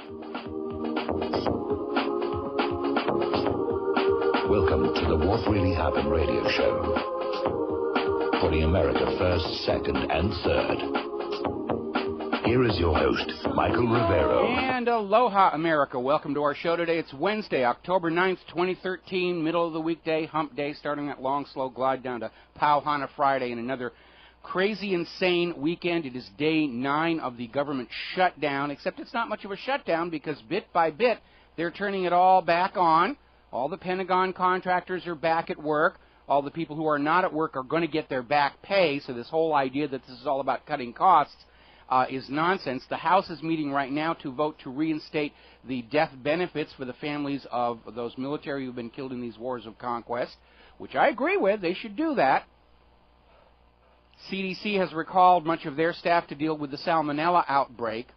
Welcome to the What Really Happened radio show. Putting America first, second, and third. Here is your host, Michael Rivero. And aloha, America. Welcome to our show today. It's Wednesday, October 9th, 2013, middle of the weekday, hump day, starting that long, slow glide down to Pauhana Friday and another crazy, insane weekend. It is day 9 of the government shutdown, except it's not much of a shutdown because bit by bit, they're turning it all back on. All the Pentagon contractors are back at work. All the people who are not at work are going to get their back pay, so this whole idea that this is all about cutting costs is nonsense. The House is meeting right now to vote to reinstate the death benefits for the families of those military who have been killed in these wars of conquest, which I agree with. They should do that. CDC has recalled much of their staff to deal with the salmonella outbreak,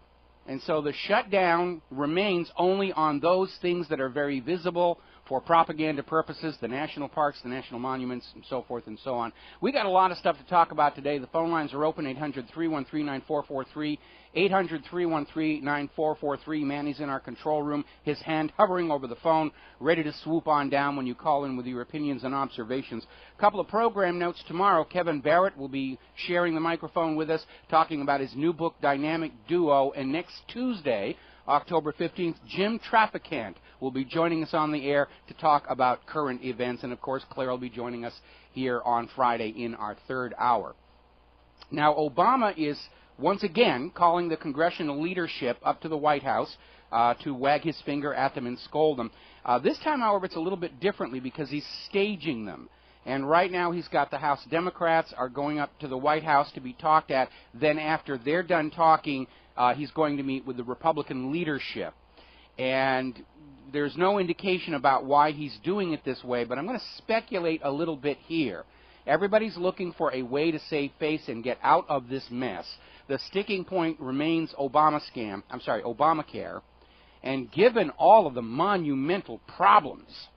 and so the shutdown remains only on those things that are very visible for propaganda purposes, the national parks, the national monuments, and so forth and so on. We got a lot of stuff to talk about today. The phone lines are open, 800-313-9443, 800-313-9443. Manny's in our control room, his hand hovering over the phone, ready to swoop on down when you call in with your opinions and observations. A couple of program notes tomorrow. Kevin Barrett will be sharing the microphone with us, talking about his new book, Dynamic Duo. And next Tuesday, October 15th, Jim Traficant will be joining us on the air to talk about current events. And, of course, Claire will be joining us here on Friday in our third hour. Now, Obama is once again calling the congressional leadership up to the White House to wag his finger at them and scold them. This time, however, it's a little bit differently because he's staging them. And right now he's got the House Democrats are going up to the White House to be talked at. Then after they're done talking, he's going to meet with the Republican leadership. And there's no indication about why he's doing it this way, but I'm going to speculate a little bit here. Everybody's looking for a way to save face and get out of this mess. The sticking point remains Obamacare. And given all of the monumental problems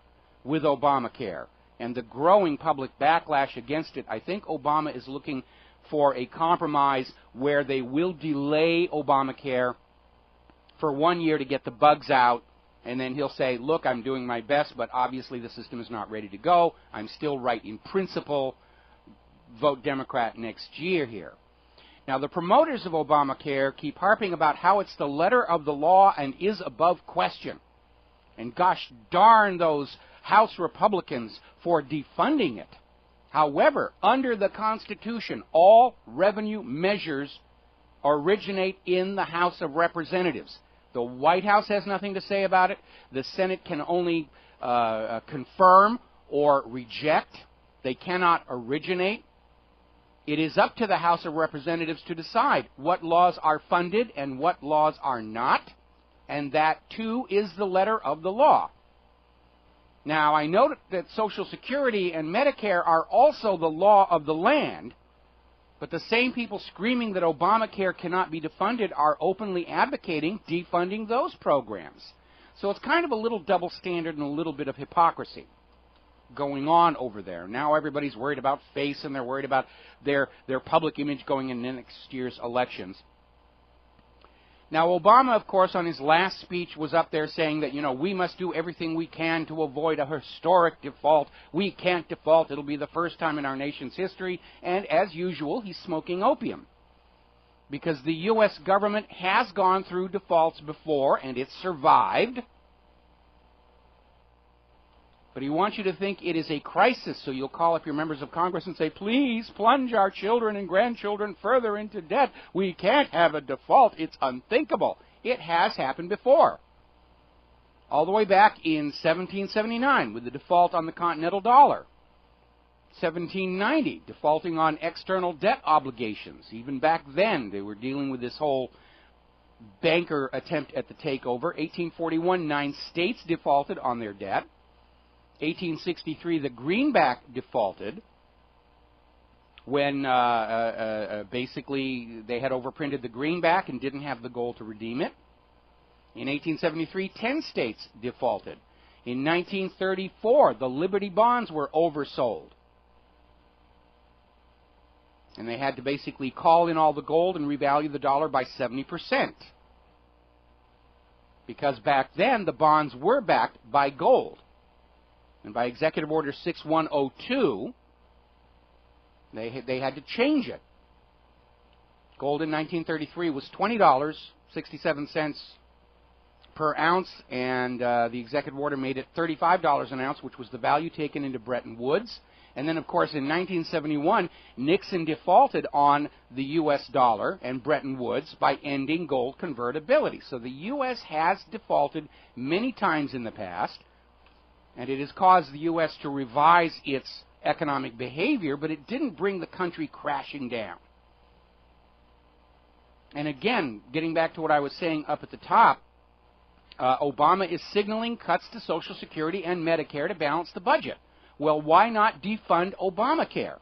with Obamacare and the growing public backlash against it, I think Obama is looking for a compromise where they will delay Obamacare for 1 year to get the bugs out, and then he'll say, look, I'm doing my best, but obviously the system is not ready to go. I'm still right in principle. Vote Democrat next year here. Now, the promoters of Obamacare keep harping about how it's the letter of the law and is above question. And gosh darn those House Republicans for defunding it. However, under the Constitution, all revenue measures originate in the House of Representatives. The White House has nothing to say about it. The Senate can only confirm or reject. They cannot originate. It is up to the House of Representatives to decide what laws are funded and what laws are not, and that, too, is the letter of the law. Now, I note that Social Security and Medicare are also the law of the land, but the same people screaming that Obamacare cannot be defunded are openly advocating defunding those programs. So it's kind of a little double standard and a little bit of hypocrisy going on over there. Now everybody's worried about face and they're worried about their public image going in next year's elections. Now, Obama, of course, on his last speech was up there saying that, we must do everything we can to avoid a historic default. We can't default. It'll be the first time in our nation's history. And as usual, he's smoking opium. Because the U.S. government has gone through defaults before, and it's survived. But he wants you to think it is a crisis, so you'll call up your members of Congress and say, please plunge our children and grandchildren further into debt. We can't have a default. It's unthinkable. It has happened before. All the way back in 1779 with the default on the continental dollar. 1790, defaulting on external debt obligations. Even back then, they were dealing with this whole banker attempt at the takeover. 1841, 9 states defaulted on their debt. 1863, the greenback defaulted when basically they had overprinted the greenback and didn't have the gold to redeem it. In 1873, 10 states defaulted. In 1934, the Liberty bonds were oversold. And they had to basically call in all the gold and revalue the dollar by 70%. because back then the bonds were backed by gold. And by Executive Order 6102, they had to change it. Gold in 1933 was $20.67 per ounce, and the executive order made it $35 an ounce, which was the value taken into Bretton Woods. And then, of course, in 1971, Nixon defaulted on the U.S. dollar and Bretton Woods by ending gold convertibility. So the U.S. has defaulted many times in the past, and it has caused the U.S. to revise its economic behavior, but it didn't bring the country crashing down. And again, getting back to what I was saying up at the top, Obama is signaling cuts to Social Security and Medicare to balance the budget. Well, why not defund Obamacare?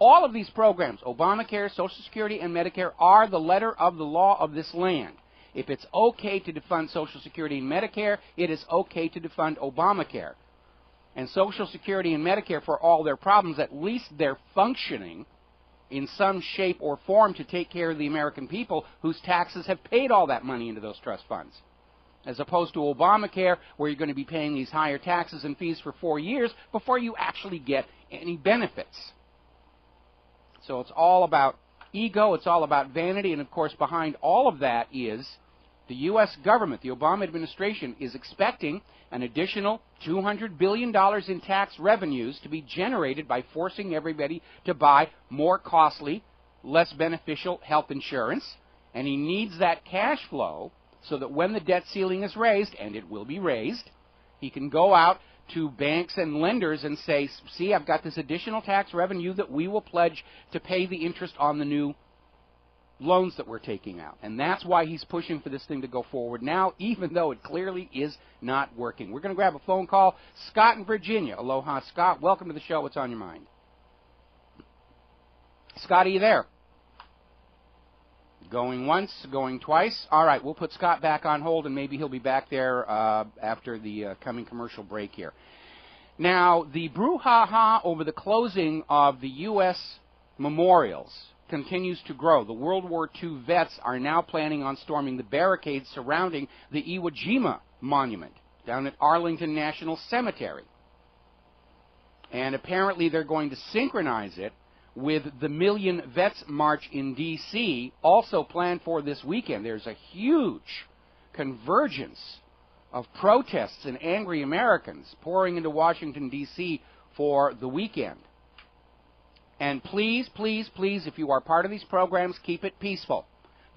All of these programs, Obamacare, Social Security, and Medicare, are the letter of the law of this land. If it's okay to defund Social Security and Medicare, it is okay to defund Obamacare. And Social Security and Medicare, for all their problems, at least they're functioning in some shape or form to take care of the American people whose taxes have paid all that money into those trust funds. As opposed to Obamacare, where you're going to be paying these higher taxes and fees for 4 years before you actually get any benefits. So it's all about ego, it's all about vanity, and of course behind all of that is the U.S. government. The Obama administration is expecting an additional $200 billion in tax revenues to be generated by forcing everybody to buy more costly, less beneficial health insurance, and he needs that cash flow so that when the debt ceiling is raised, and it will be raised, he can go out to banks and lenders and say, see, I've got this additional tax revenue that we will pledge to pay the interest on the new loans that we're taking out. And that's why he's pushing for this thing to go forward now, even though it clearly is not working. We're going to grab a phone call. Scott in Virginia. Aloha, Scott. Welcome to the show. What's on your mind? Scott, are you there? Going once, going twice. All right, we'll put Scott back on hold, and maybe he'll be back there after the coming commercial break here. Now, the brouhaha over the closing of the U.S. memorials continues to grow. The World War II vets are now planning on storming the barricades surrounding the Iwo Jima monument down at Arlington National Cemetery. And apparently they're going to synchronize it with the Million Vets March in D.C., also planned for this weekend. There's a huge convergence of protests and angry Americans pouring into Washington, D.C. for the weekend. And please, please, please, if you are part of these programs, keep it peaceful.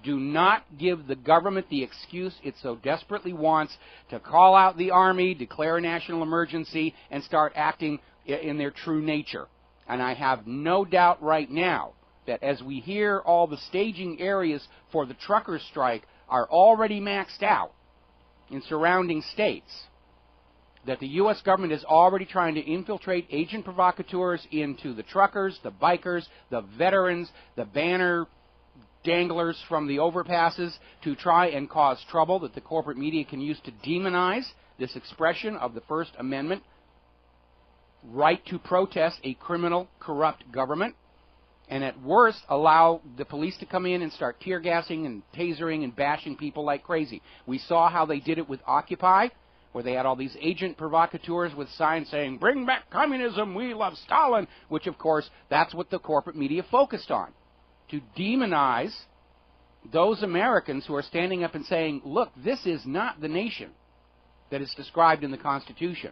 Do not give the government the excuse it so desperately wants to call out the Army, declare a national emergency, and start acting in their true nature. And I have no doubt right now that as we hear all the staging areas for the trucker strike are already maxed out in surrounding states, that the U.S. government is already trying to infiltrate agent provocateurs into the truckers, the bikers, the veterans, the banner danglers from the overpasses to try and cause trouble that the corporate media can use to demonize this expression of the First Amendment right to protest a criminal, corrupt government, and at worst allow the police to come in and start tear gassing and tasering and bashing people like crazy. We saw how they did it with Occupy, where they had all these agent provocateurs with signs saying, "Bring back communism, we love Stalin," which of course that's what the corporate media focused on, to demonize those Americans who are standing up and saying, look, this is not the nation that is described in the Constitution.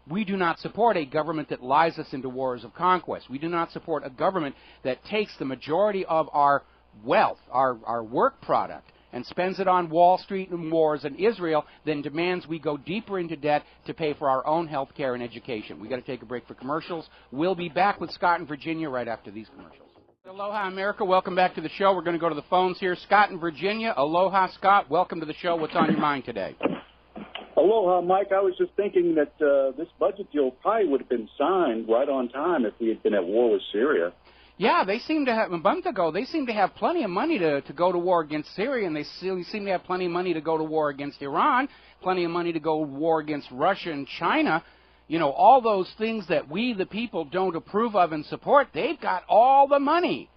We do not support a government that lies us into wars of conquest. We do not support a government that takes the majority of our wealth, our work product, and spends it on Wall Street and wars and Israel, then demands we go deeper into debt to pay for our own health care and education. We've got to take a break for commercials. We'll be back with Scott in Virginia right after these commercials. Aloha, America. Welcome back to the show. We're going to go to the phones here. Scott in Virginia. Aloha, Scott. Welcome to the show. What's on your mind today? Aloha, Mike. I was just thinking that this budget deal probably would have been signed right on time if we had been at war with Syria. Yeah, they seem to have, a month ago, they seem to have plenty of money to go to war against Syria, and they seem to have plenty of money to go to war against Iran, plenty of money to go to war against Russia and China. You know, all those things that we, the people, don't approve of and support, they've got all the money.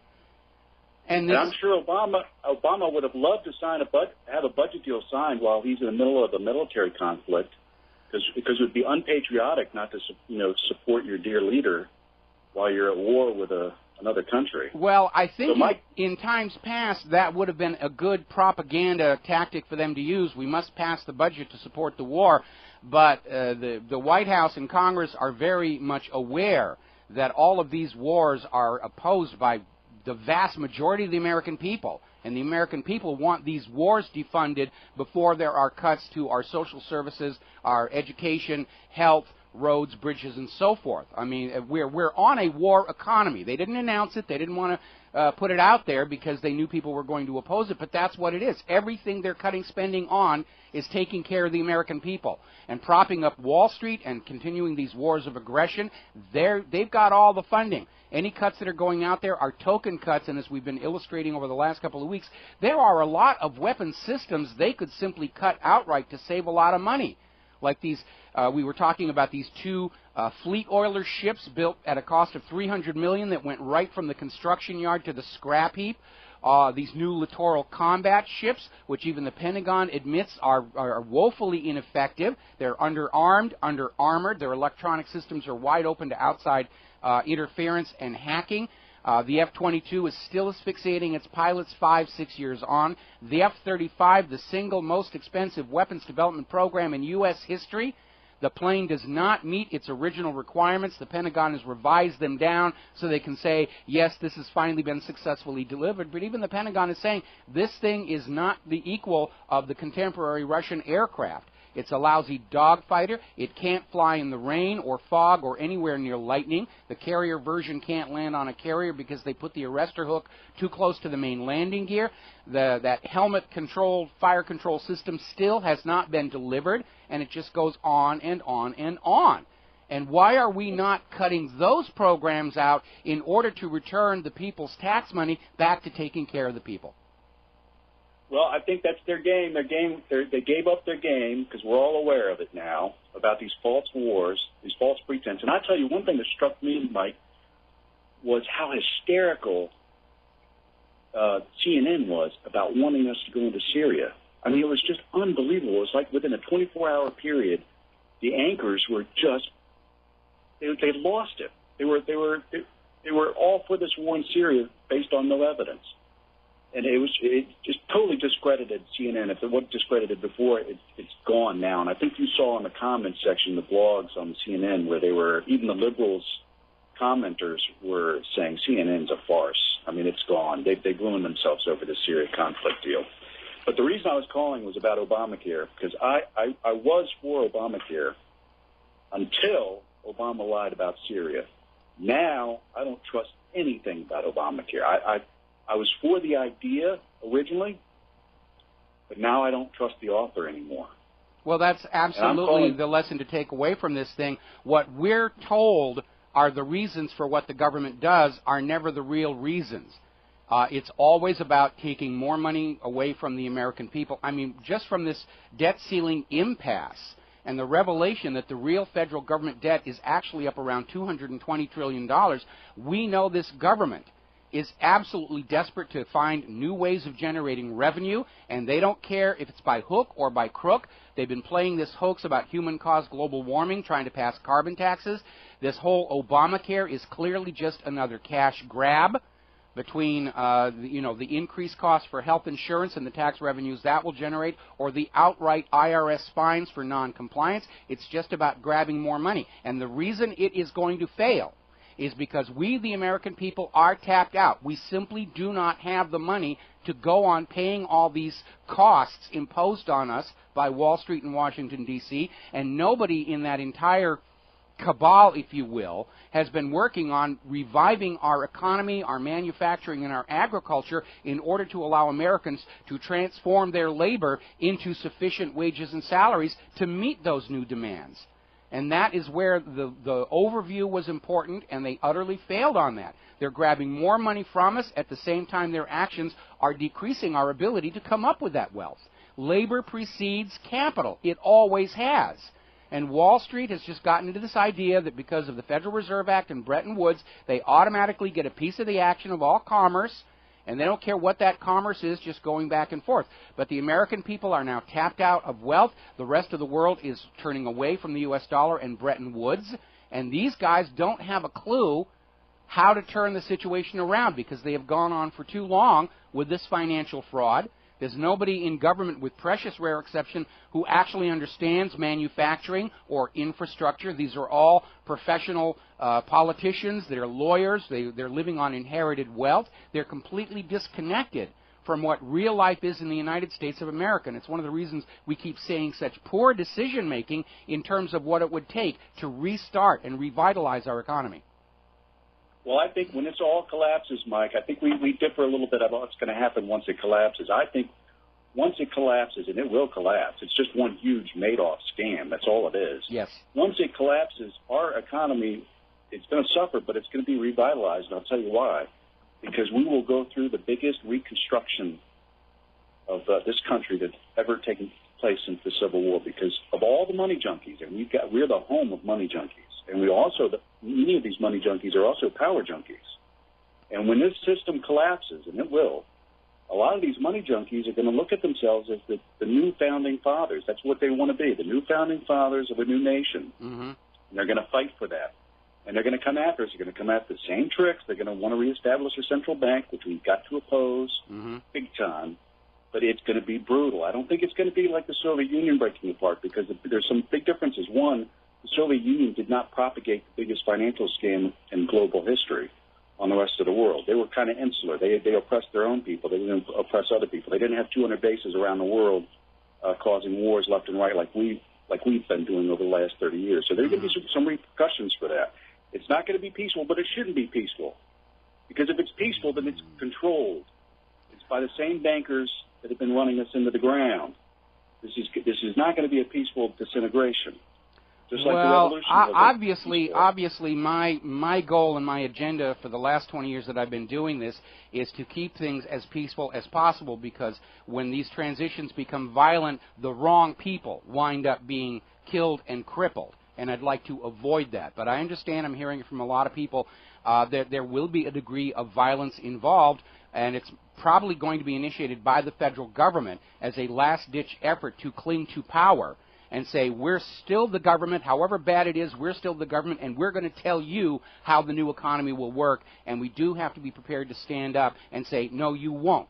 And I'm sure Obama would have loved to have a budget deal signed while he's in the middle of a military conflict, because it would be unpatriotic not to support your dear leader while you're at war with another country. Well, I think in times past that would have been a good propaganda tactic for them to use. We must pass the budget to support the war. But the White House and Congress are very much aware that all of these wars are opposed by the vast majority of the American people. And the American people want these wars defunded before there are cuts to our social services, our education, health, roads, bridges, and so forth. I mean, we're on a war economy. They didn't announce it. They didn't want to put it out there because they knew people were going to oppose it, but that's what it is. Everything they're cutting spending on is taking care of the American people and propping up Wall Street and continuing these wars of aggression. They've got all the funding. Any cuts that are going out there are token cuts, and as we've been illustrating over the last couple of weeks, there are a lot of weapon systems they could simply cut outright to save a lot of money. Like these, we were talking about these two fleet oiler ships built at a cost of $300 million that went right from the construction yard to the scrap heap. These new littoral combat ships, which even the Pentagon admits are woefully ineffective. They're underarmed, under-armored. Their electronic systems are wide open to outside interference and hacking. The F-22 is still asphyxiating its pilots 5-6 years on. The F-35, the single most expensive weapons development program in U.S. history, the plane does not meet its original requirements. The Pentagon has revised them down so they can say, yes, this has finally been successfully delivered. But even the Pentagon is saying this thing is not the equal of the contemporary Russian aircraft. It's a lousy dogfighter. It can't fly in the rain or fog or anywhere near lightning. The carrier version can't land on a carrier because they put the arrestor hook too close to the main landing gear. That helmet-controlled fire control system still has not been delivered, and it just goes on and on and on. And why are we not cutting those programs out in order to return the people's tax money back to taking care of the people? Well, I think that's their game. They gave up their game because we're all aware of it now about these false wars, these false pretenses. And I tell you, one thing that struck me, Mike, was how hysterical CNN was about wanting us to go into Syria. I mean, it was just unbelievable. It was like within a 24-hour period, the anchors were just they lost it. They were all for this war in Syria based on no evidence. And it just totally discredited CNN. If it wasn't discredited before, it's gone now. And I think you saw in the comments section, the blogs on CNN, where even the liberals commenters were saying CNN's a farce. I mean, it's gone. They've ruined themselves over this Syria conflict deal. But the reason I was calling was about Obamacare, because I was for Obamacare until Obama lied about Syria. Now I don't trust anything about Obamacare. I was for the idea originally, but now I don't trust the author anymore. Well, that's absolutely the lesson to take away from this thing. What we're told are the reasons for what the government does are never the real reasons. It's always about taking more money away from the American people. I mean, just from this debt ceiling impasse and the revelation that the real federal government debt is actually up around $220 trillion, we know this government is absolutely desperate to find new ways of generating revenue, and they don't care if it's by hook or by crook. They've been playing this hoax about human-caused global warming, trying to pass carbon taxes. This whole Obamacare is clearly just another cash grab between the increased cost for health insurance and the tax revenues that will generate, or the outright IRS fines for noncompliance. It's just about grabbing more money. And the reason it is going to fail is because we, the American people, are tapped out. We simply do not have the money to go on paying all these costs imposed on us by Wall Street and Washington, D.C., and nobody in that entire cabal, if you will, has been working on reviving our economy, our manufacturing, and our agriculture in order to allow Americans to transform their labor into sufficient wages and salaries to meet those new demands. And that is where the overview was important, and they utterly failed on that. They're grabbing more money from us at the same time their actions are decreasing our ability to come up with that wealth. Labor precedes capital. It always has. And Wall Street has just gotten into this idea that because of the Federal Reserve Act and Bretton Woods, they automatically get a piece of the action of all commerce, And they don't care what that commerce is, just going back and forth. But the American people are now tapped out of wealth. The rest of the world is turning away from the U.S. dollar and Bretton Woods. And these guys don't have a clue how to turn the situation around because they have gone on for too long with this financial fraud. There's nobody in government, with precious rare exception, who actually understands manufacturing or infrastructure. These are all professional politicians. They're lawyers. They're living on inherited wealth. They're completely disconnected from what real life is in the United States of America. And it's one of the reasons we keep seeing such poor decision-making in terms of what it would take to restart and revitalize our economy. Well, I think when this all collapses, Mike, I think we differ a little bit about what's going to happen once it collapses. I think once it collapses, and it will collapse, it's just one huge Madoff scam. That's all it is. Yes. Once it collapses, our economy, it's going to suffer, but it's going to be revitalized, and I'll tell you why. Because we will go through the biggest reconstruction of this country that's ever taken place since the Civil War, because of all the money junkies, and we're the home of money junkies. And we also, many of these money junkies are also power junkies. And when this system collapses, and it will, a lot of these money junkies are going to look at themselves as the new founding fathers. That's what they want to be, the new founding fathers of a new nation. Mm-hmm. And they're going to fight for that. And they're going to come after us. They're going to come after the same tricks. They're going to want to reestablish a central bank, which we've got to oppose big time. But it's going to be brutal. I don't think it's going to be like the Soviet Union breaking apart, because there's some big differences. One, the Soviet Union did not propagate the biggest financial scam in global history on the rest of the world. They were kind of insular. They oppressed their own people. They didn't oppress other people. They didn't have 200 bases around the world causing wars left and right like we've been doing over the last 30 years. So there's going to be some repercussions for that. It's not going to be peaceful, but it shouldn't be peaceful. Because if it's peaceful, then it's controlled. It's by the same bankers that have been running us into the ground. This is not going to be a peaceful disintegration. Just like the revolution. Obviously, my goal and my agenda for the last 20 years that I've been doing this is to keep things as peaceful as possible, because when these transitions become violent, the wrong people wind up being killed and crippled. And I'd like to avoid that. But I understand, I'm hearing it from a lot of people, that there will be a degree of violence involved, and it's probably going to be initiated by the federal government as a last-ditch effort to cling to power and say, we're still the government, however bad it is, we're still the government, and we're going to tell you how the new economy will work, and we do have to be prepared to stand up and say, no, you won't.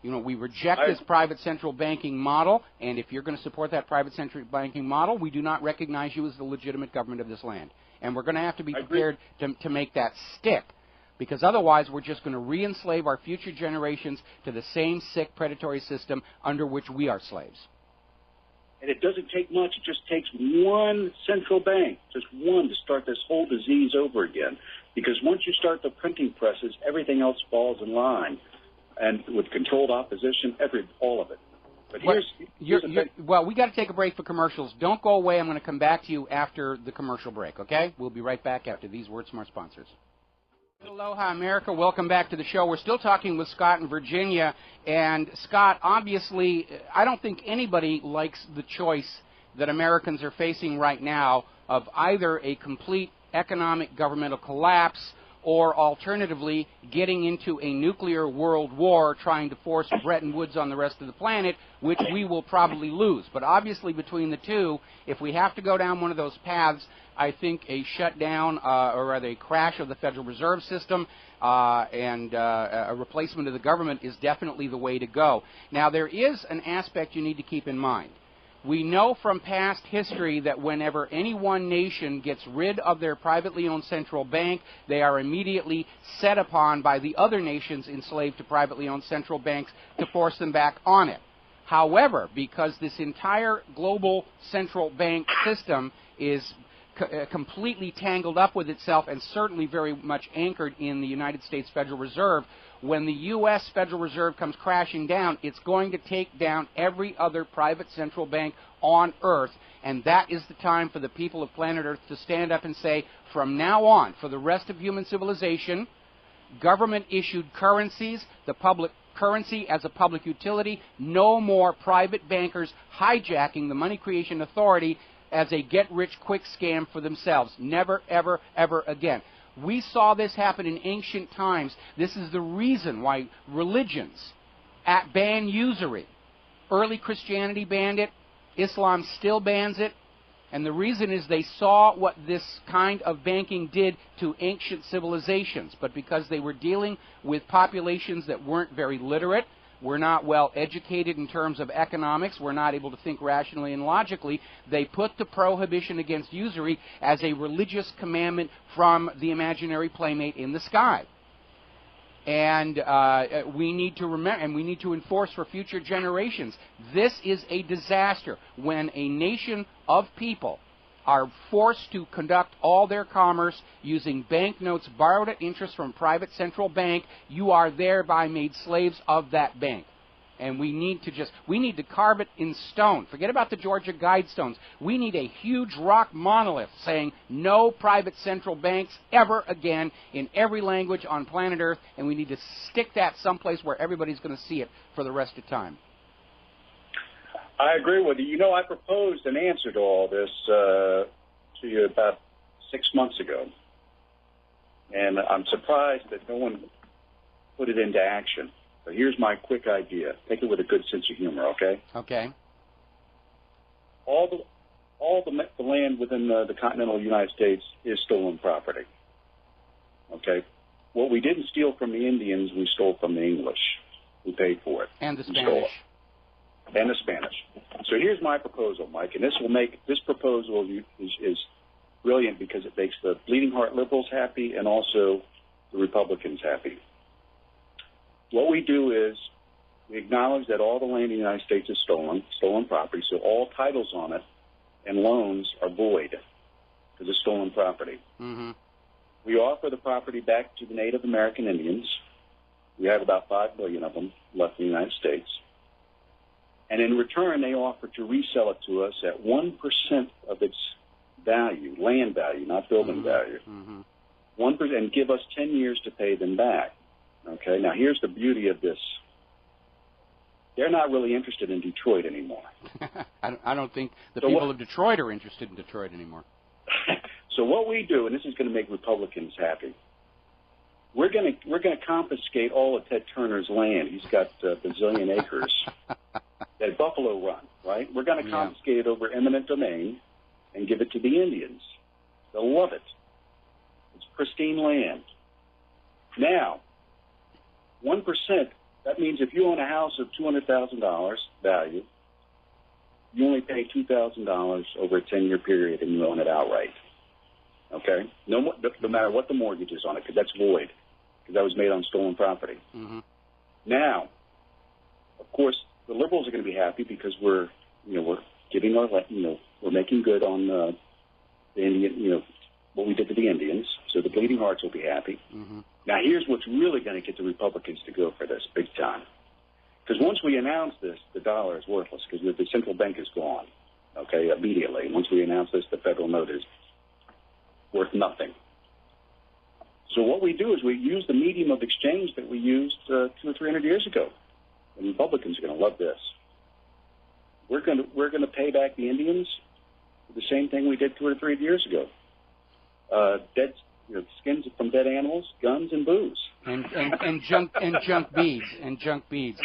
You know, we reject this private central banking model, and if you're going to support that private central banking model, we do not recognize you as the legitimate government of this land. And we're going to have to be prepared to make that stick, because otherwise we're just going to re-enslave our future generations to the same sick, predatory system under which we are slaves. And it doesn't take much. It just takes one central bank, just one, to start this whole disease over again. Because once you start the printing presses, everything else falls in line. And with controlled opposition, all of it. But well, we got to take a break for commercials. Don't go away. I'm going to come back to you after the commercial break, okay? We'll be right back after these words from our sponsors. Aloha, America. Welcome back to the show. We're still talking with Scott in Virginia. And, Scott, obviously, I don't think anybody likes the choice that Americans are facing right now of either a complete economic governmental collapse or alternatively getting into a nuclear world war trying to force Bretton Woods on the rest of the planet, which we will probably lose. But obviously between the two, if we have to go down one of those paths, I think a shutdown or rather a crash of the Federal Reserve System and a replacement of the government is definitely the way to go. Now, there is an aspect you need to keep in mind. We know from past history that whenever any one nation gets rid of their privately owned central bank, they are immediately set upon by the other nations enslaved to privately owned central banks to force them back on it. However, because this entire global central bank system is completely tangled up with itself and certainly very much anchored in the United States Federal Reserve, when the U.S. Federal Reserve comes crashing down, it's going to take down every other private central bank on Earth, and that is the time for the people of planet Earth to stand up and say, from now on, for the rest of human civilization, government-issued currencies, the public currency as a public utility, no more private bankers hijacking the money creation authority as a get-rich-quick scam for themselves. Never, ever, ever again. We saw this happen in ancient times. This is the reason why religions ban usury. Early Christianity banned it. Islam still bans it. And the reason is they saw what this kind of banking did to ancient civilizations. But because they were dealing with populations that weren't very literate, were not well educated in terms of economics, were not able to think rationally and logically, they put the prohibition against usury as a religious commandment from the imaginary playmate in the sky. And we need to remember, and we need to enforce for future generations. This is a disaster when a nation of people are forced to conduct all their commerce using banknotes borrowed at interest from a private central bank. You are thereby made slaves of that bank. And we need to carve it in stone. Forget about the Georgia Guidestones. We need a huge rock monolith saying no private central banks ever again in every language on planet Earth, and we need to stick that someplace where everybody's going to see it for the rest of time. I agree with you. You know, I proposed an answer to all this to you about 6 months ago, and I'm surprised that no one put it into action. But here's my quick idea. Take it with a good sense of humor, okay? Okay. All the land within the continental United States is stolen property, okay? What we didn't steal from the Indians, we stole from the English. We paid for it. And the We stole Spanish. it. And the Spanish. So here's my proposal, Mike, and this proposal is brilliant because it makes the bleeding heart liberals happy and also the Republicans happy. What we do is we acknowledge that all the land in the United States is stolen property, so all titles on it and loans are void because it's stolen property. Mm-hmm. We offer the property back to the Native American Indians. We have about 5 million of them left in the United States. And in return, they offer to resell it to us at 1% of its value, land value, not building value. 1%, and give us 10 years to pay them back. Okay, now here's the beauty of this. They're not really interested in Detroit anymore. I don't think the people of Detroit are interested in Detroit anymore. So what we do, and this is going to make Republicans happy, we're going to confiscate all of Ted Turner's land. He's got a bazillion acres at Buffalo Run, right? We're going to confiscate it over eminent domain and give it to the Indians. They'll love it. It's pristine land. Now, 1%, that means if you own a house of $200,000 value, you only pay $2,000 over a 10-year period and you own it outright. Okay? No matter what the mortgage is on it, because that's void, because that was made on stolen property. Now, of course, the liberals are going to be happy because we're giving our, we're making good on the Indian, what we did to the Indians, so the bleeding hearts will be happy. Now, here's what's really going to get the Republicans to go for this big time. Because once we announce this, the dollar is worthless because the central bank is gone, okay, immediately. Once we announce this, the federal note is worth nothing. So what we do is we use the medium of exchange that we used 200 or 300 years ago. And Republicans are going to love this. We're going to pay back the Indians for the same thing we did 2 or 3 years ago. Skins from dead animals, guns, and booze, and junk beads.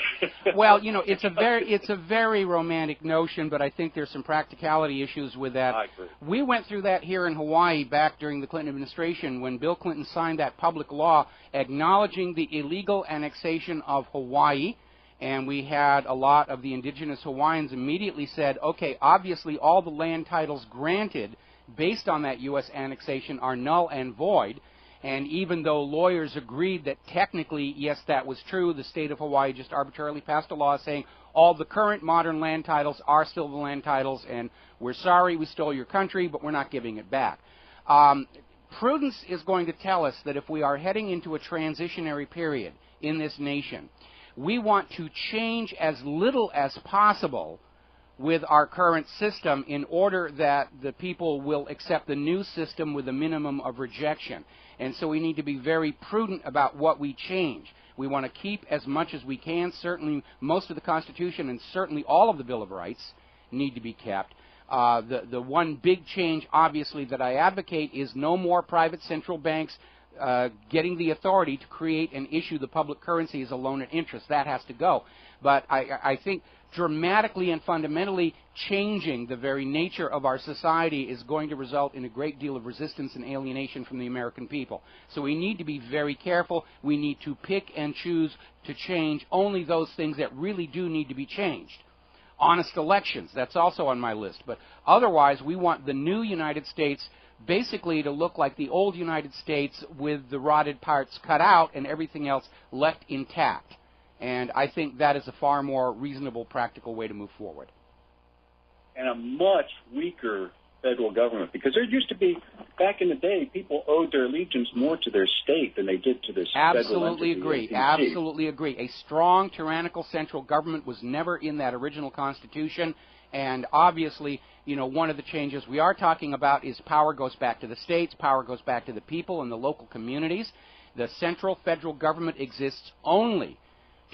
Well, it's a very romantic notion, but I think there's some practicality issues with that. I agree. We went through that here in Hawaii back during the Clinton administration when Bill Clinton signed that public law acknowledging the illegal annexation of Hawaii. And we had a lot of the indigenous Hawaiians immediately said, okay, obviously all the land titles granted based on that U.S. annexation are null and void. And even though lawyers agreed that technically, yes, that was true, the state of Hawaii just arbitrarily passed a law saying all the current modern land titles are still the land titles, and we're sorry we stole your country, but we're not giving it back. Prudence is going to tell us that if we are heading into a transitionary period in this nation, we want to change as little as possible with our current system in order that the people will accept the new system with a minimum of rejection. And so we need to be very prudent about what we change. We want to keep as much as we can. Certainly most of the Constitution and certainly all of the Bill of Rights need to be kept. The one big change, obviously, that I advocate is no more private central banks getting the authority to create and issue the public currency as a loan and interest. That has to go. But I think dramatically and fundamentally changing the very nature of our society is going to result in a great deal of resistance and alienation from the American people. So we need to be very careful. We need to pick and choose to change only those things that really do need to be changed. Honest elections, that's also on my list. But otherwise, we want the new United States basically to look like the old United States with the rotted parts cut out and everything else left intact. And I think that is a far more reasonable, practical way to move forward. And a much weaker federal government, because there used to be, back in the day, people owed their allegiance more to their state than they did to this federal entity. Absolutely agree. A strong, tyrannical central government was never in that original Constitution. And obviously, you know, one of the changes we are talking about is power goes back to the states, power goes back to the people and the local communities. The central federal government exists only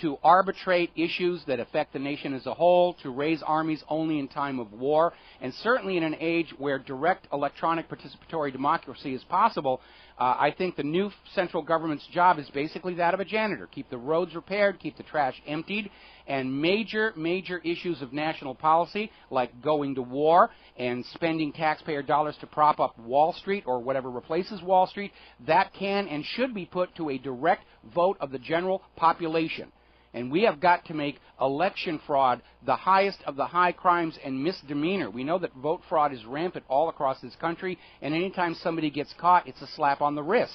to arbitrate issues that affect the nation as a whole, to raise armies only in time of war, and certainly in an age where direct electronic participatory democracy is possible. I think the new central government's job is basically that of a janitor. Keep the roads repaired, keep the trash emptied, and major issues of national policy, like going to war and spending taxpayer dollars to prop up Wall Street or whatever replaces Wall Street, that can and should be put to a direct vote of the general population. And we have got to make election fraud the highest of the high crimes and misdemeanor. We know that vote fraud is rampant all across this country, and anytime somebody gets caught, it's a slap on the wrist.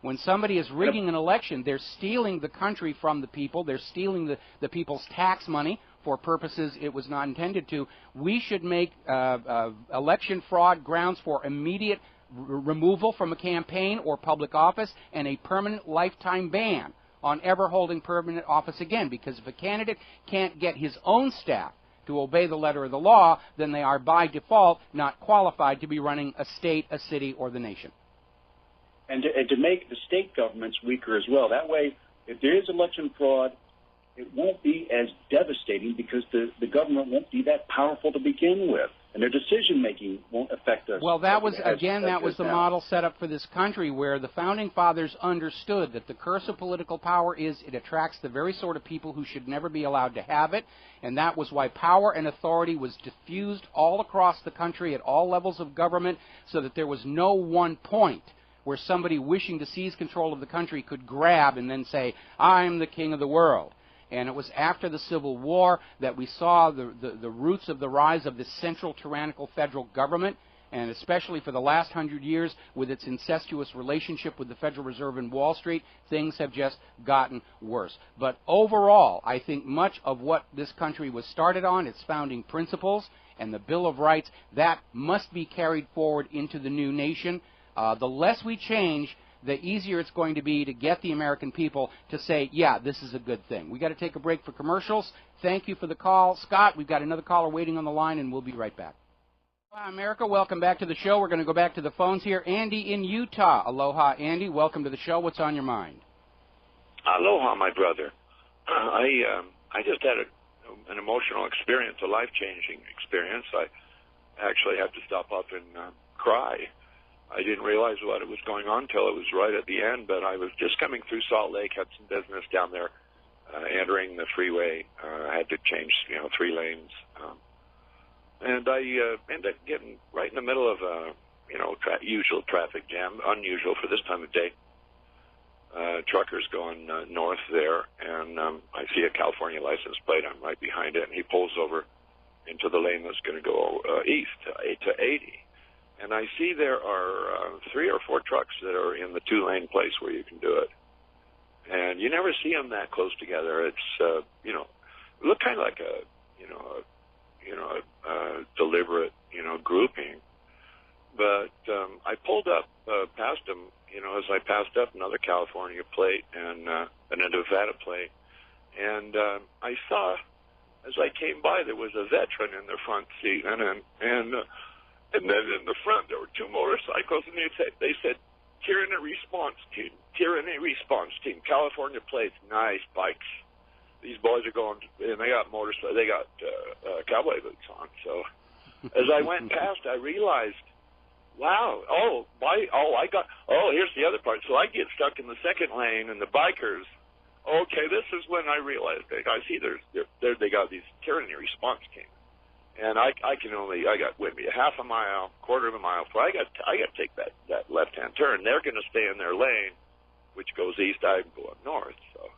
When somebody is rigging an election, they're stealing the country from the people. They're stealing the people's tax money for purposes it was not intended to. We should make election fraud grounds for immediate removal from a campaign or public office and a permanent lifetime ban on ever holding permanent office again, because if a candidate can't get his own staff to obey the letter of the law, then they are by default not qualified to be running a state, a city, or the nation. And to make the state governments weaker as well. That way, if there is election fraud, it won't be as devastating because the government won't be that powerful to begin with. And their decision-making won't affect us. Well, that was the model set up for this country, where the Founding Fathers understood that the curse of political power is it attracts the very sort of people who should never be allowed to have it, and that was why power and authority was diffused all across the country at all levels of government, so that there was no one point where somebody wishing to seize control of the country could grab and then say, I'm the king of the world. And it was after the Civil War that we saw the roots of the rise of this central tyrannical federal government, and especially for the last 100 years with its incestuous relationship with the Federal Reserve and Wall Street, things have just gotten worse. But overall, I think much of what this country was started on, its founding principles and the Bill of Rights, that must be carried forward into the new nation. The less we change, the easier it's going to be to get the American people to say, yeah, this is a good thing. We've got to take a break for commercials. Thank you for the call. Scott, we've got another caller waiting on the line, and we'll be right back. Aloha, America. Welcome back to the show. We're going to go back to the phones here. Andy in Utah. Aloha, Andy. Welcome to the show. What's on your mind? Aloha, my brother. I just had an emotional experience, a life-changing experience. I actually had to stop up and cry. I didn't realize what was going on until it was right at the end, but I was just coming through Salt Lake, had some business down there, entering the freeway. I had to change, 3 lanes. And I ended up getting right in the middle of a, usual traffic jam, unusual for this time of day. Truckers going north there, and I see a California license plate. I'm right behind it, and he pulls over into the lane that's going to go east to 80. And I see there are 3 or 4 trucks that are in the 2-lane place where you can do it. And you never see them that close together. It's, look kind of like a deliberate, grouping. But I pulled up past them, as I passed up another California plate and a Nevada plate. And I saw, as I came by, there was a veteran in the front seat. And then in the front, there were 2 motorcycles, and they said, Tyranny Response Team, California plates, nice bikes. These boys are going, and they got they got cowboy boots on. So as I went past, I realized wow. Here's the other part. So I get stuck in the second lane, and the bikers. Okay, this is when I realized I see they got these tyranny response teams. And I got with me a half a mile, quarter of a mile. So I got to take that left-hand turn. They're going to stay in their lane, which goes east. I'm going north. So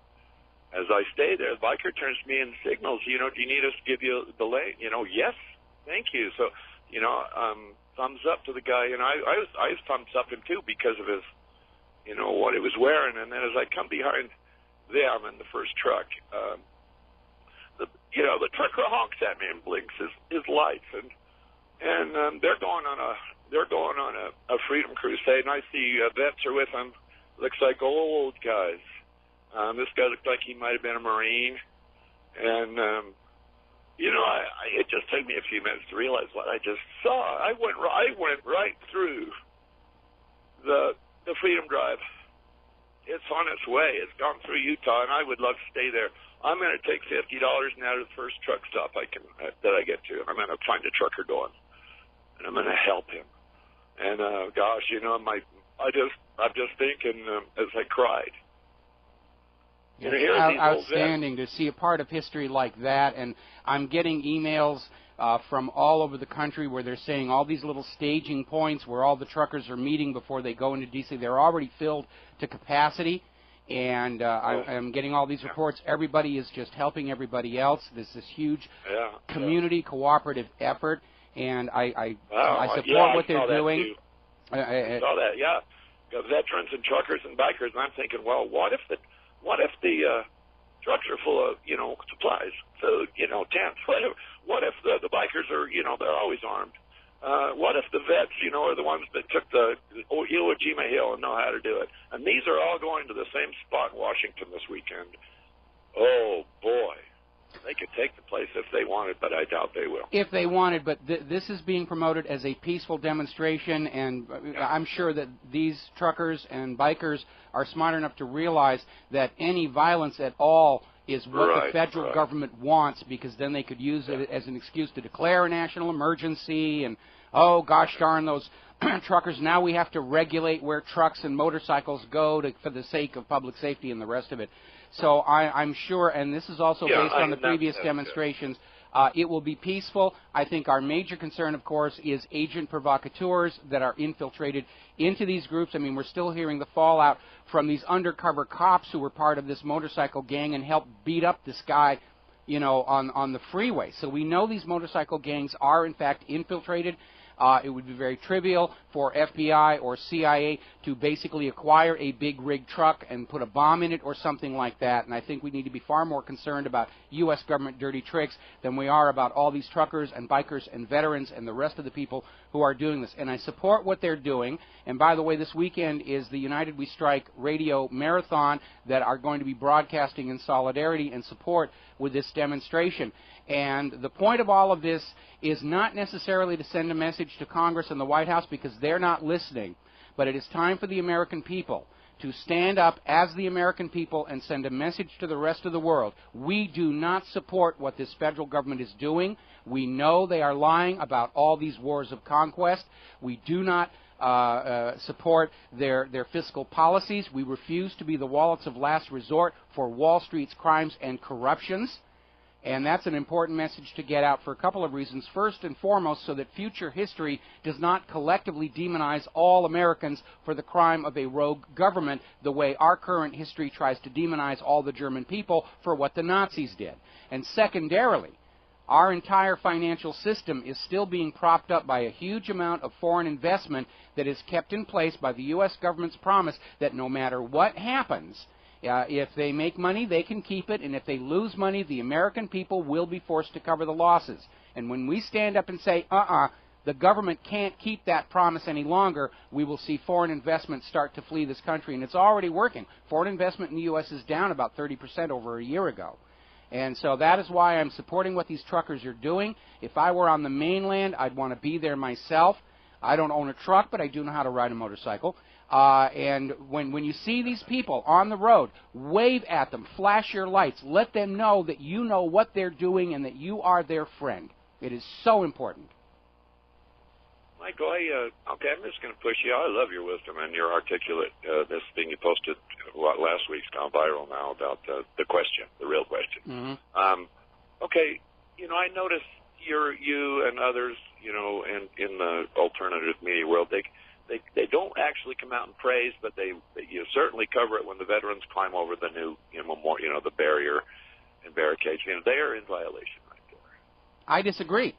as I stay there, the biker turns to me and signals, do you need us to give you the lane? Yes, thank you. So, thumbs up to the guy. And I thumbs up him too because of his, what he was wearing. And then as I come behind them in the first truck, the trucker honks at me and blinks his lights, and they're going on a freedom crusade, and I see vets are with them. Looks like old guys. This guy looked like he might have been a Marine, and it just took me a few minutes to realize what I just saw. I went right through the Freedom Drive. It's on its way. It's gone through Utah, and I would love to stay there. I'm going to take $50 now to the first truck stop that I get to. I'm going to find a trucker going, and I'm going to help him. And gosh, I'm just thinking as I cried. It's outstanding to see a part of history like that, and I'm getting emails from all over the country where they're saying all these little staging points where all the truckers are meeting before they go into D.C. They're already filled to capacity. And I'm getting all these reports. Everybody is just helping everybody else. There's this huge community cooperative effort, and I support what they're doing. I saw that, yeah. Veterans and truckers and bikers, and I'm thinking, well, what if the trucks are full of supplies, food, tents? What if the bikers are they're always armed? What if the vets, are the ones that took the Iwo Jima Hill and know how to do it? And these are all going to the same spot in Washington this weekend. Oh, boy. They could take the place if they wanted, but I doubt they will. If they wanted, but this is being promoted as a peaceful demonstration, and I'm sure that these truckers and bikers are smart enough to realize that any violence at all is what the federal government wants, because then they could use it as an excuse to declare a national emergency and, oh, gosh darn those truckers, now we have to regulate where trucks and motorcycles go for the sake of public safety and the rest of it. So I'm sure, and this is also based on the previous demonstrations, it will be peaceful. I think our major concern, of course, is agent provocateurs that are infiltrated into these groups. I mean, we're still hearing the fallout from these undercover cops who were part of this motorcycle gang and helped beat up this guy, on the freeway. So we know these motorcycle gangs are, in fact, infiltrated. It would be very trivial for FBI or CIA to basically acquire a big rig truck and put a bomb in it or something like that. And I think we need to be far more concerned about U.S. government dirty tricks than we are about all these truckers and bikers and veterans and the rest of the people who are doing this. And I support what they're doing. And by the way, this weekend is the United We Strike radio marathon that are going to be broadcasting in solidarity and support with this demonstration. And the point of all of this is not necessarily to send a message to Congress and the White House, because they're not listening, but it is time for the American people to stand up as the American people and send a message to the rest of the world. We do not support what this federal government is doing. We know they are lying about all these wars of conquest. We do not support their fiscal policies. We refuse to be the wallets of last resort for Wall Street's crimes and corruptions. And that's an important message to get out for a couple of reasons. First and foremost, so that future history does not collectively demonize all Americans for the crime of a rogue government, the way our current history tries to demonize all the German people for what the Nazis did. And secondarily, our entire financial system is still being propped up by a huge amount of foreign investment that is kept in place by the U.S. government's promise that no matter what happens, if they make money, they can keep it, and if they lose money, the American people will be forced to cover the losses. And when we stand up and say, the government can't keep that promise any longer, we will see foreign investment start to flee this country, and it's already working. Foreign investment in the U.S. is down about 30% over a year ago. And so that is why I'm supporting what these truckers are doing. If I were on the mainland, I'd want to be there myself. I don't own a truck, but I do know how to ride a motorcycle. And when you see these people on the road, wave at them, flash your lights, let them know that you know what they're doing and that you are their friend. It is so important. Michael, okay, I'm just going to push you. I love your wisdom and your articulate. This thing you posted last week's gone viral now about the question, the real question. Mm-hmm. Okay, I notice you and others, in the alternative media world, they don't actually come out and praise, but you certainly cover it when the veterans climb over the new memorial, the barrier and barricades. They are in violation right there. I disagree.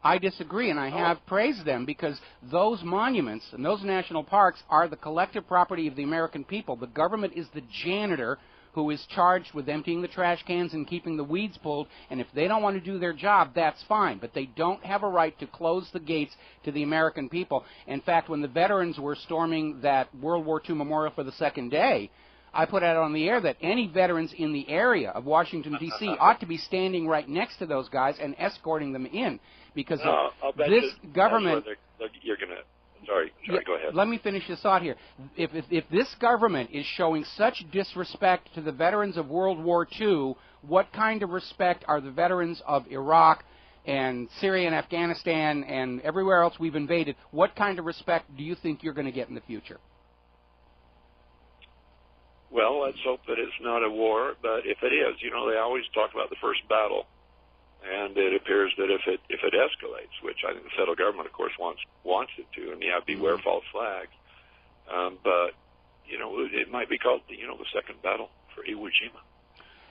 I disagree, and I have praised them because those monuments and those national parks are the collective property of the American people. The government is the janitor who is charged with emptying the trash cans and keeping the weeds pulled, and if they don't want to do their job, that's fine. But they don't have a right to close the gates to the American people. In fact, when the veterans were storming that World War II memorial for the second day, I put out on the air that any veterans in the area of Washington, D.C. ought to be standing right next to those guys and escorting them in, because this government... You're going to... Sorry, go ahead. Let me finish this thought here. If this government is showing such disrespect to the veterans of World War II, what kind of respect are the veterans of Iraq and Syria and Afghanistan and everywhere else we've invaded, what kind of respect do you think you're going to get in the future? Well, let's hope that it's not a war, but if it is, they always talk about the first battle, and it appears that if it escalates, which I think the federal government, of course, wants it to, and beware false flags, but it might be called the second battle for Iwo Jima.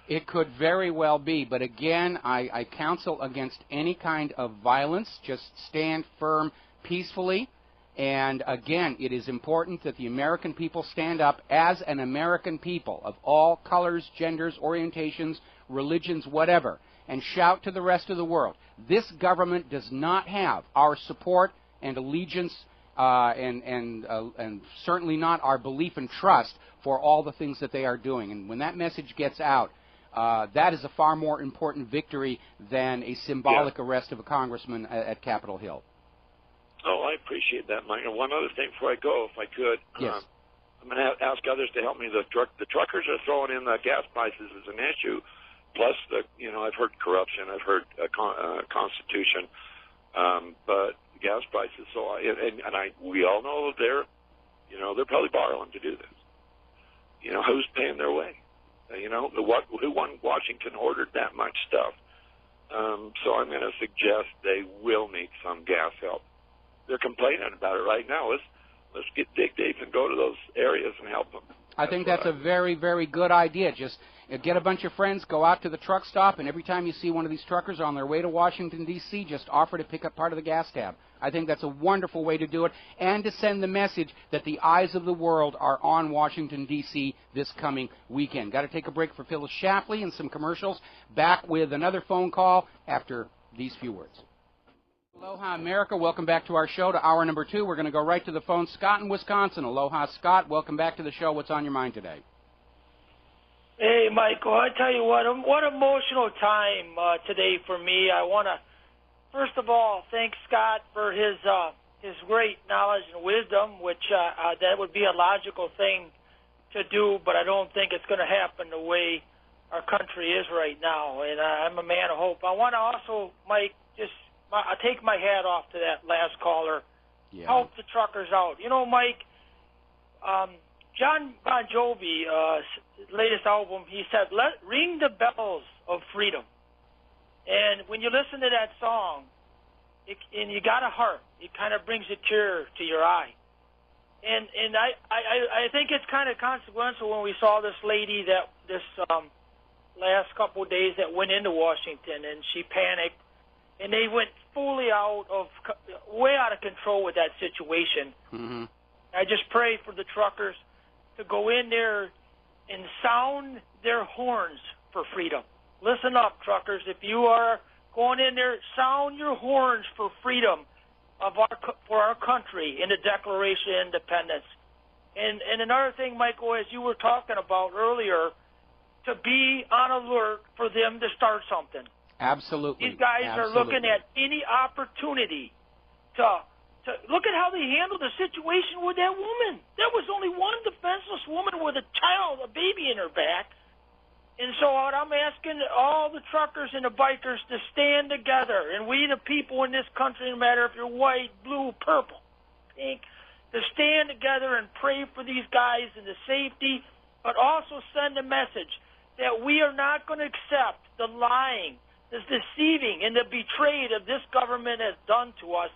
It could very well be, but again, I counsel against any kind of violence. Just stand firm peacefully. And again, it is important that the American people stand up as an American people of all colors, genders, orientations, religions, whatever, and shout to the rest of the world. This government does not have our support and allegiance and certainly not our belief and trust for all the things that they are doing. And when that message gets out, that is a far more important victory than a symbolic arrest of a congressman at Capitol Hill. Oh, I appreciate that, Mike. And one other thing before I go, if I could. Yes. I'm going to ask others to help me. The truckers are throwing in the gas prices as an issue. Plus, I've heard corruption. I've heard Constitution. But gas prices. So, we all know they're probably borrowing to do this. Who's paying their way? Who won Washington ordered that much stuff? So I'm going to suggest they will need some gas help. They're complaining about it right now. Let's dig deep and go to those areas and help them. I think that's a very, very good idea. Just get a bunch of friends, go out to the truck stop, and every time you see one of these truckers on their way to Washington, D.C., just offer to pick up part of the gas tab. I think that's a wonderful way to do it, and to send the message that the eyes of the world are on Washington, D.C. this coming weekend. Got to take a break for Phyllis Shapley and some commercials. Back with another phone call after these few words. Aloha, America. Welcome back to our show, to hour number 2. We're going to go right to the phone. Scott in Wisconsin. Aloha, Scott. Welcome back to the show. What's on your mind today? Hey, Michael. I tell you what emotional time today for me. I want to, first of all, thank Scott for his great knowledge and wisdom, which that would be a logical thing to do, but I don't think it's going to happen the way our country is right now. And I'm a man of hope. I want to also, Mike, I take my hat off to that last caller. Yeah. Help the truckers out. Mike, John Bon Jovi, latest album, he said, ring the bells of freedom. And when you listen to that song, and you got a heart, it kind of brings a tear to your eye. And I think it's kind of consequential when we saw this lady last couple of days that went into Washington, and she panicked. And they went fully way out of control with that situation. Mm-hmm. I just pray for the truckers to go in there and sound their horns for freedom. Listen up, truckers. If you are going in there, sound your horns for freedom for our country in the Declaration of Independence. And another thing, Michael, as you were talking about earlier, to be on alert for them to start something. Absolutely. These guys are looking at any opportunity to look at how they handled the situation with that woman. There was only one defenseless woman with a child, a baby in her back. And so what I'm asking all the truckers and the bikers to stand together, and we the people in this country, no matter if you're white, blue, purple, pink, to stand together and pray for these guys and the safety, but also send a message that we are not going to accept the lying, the deceiving, and the betrayed of this government has done to us.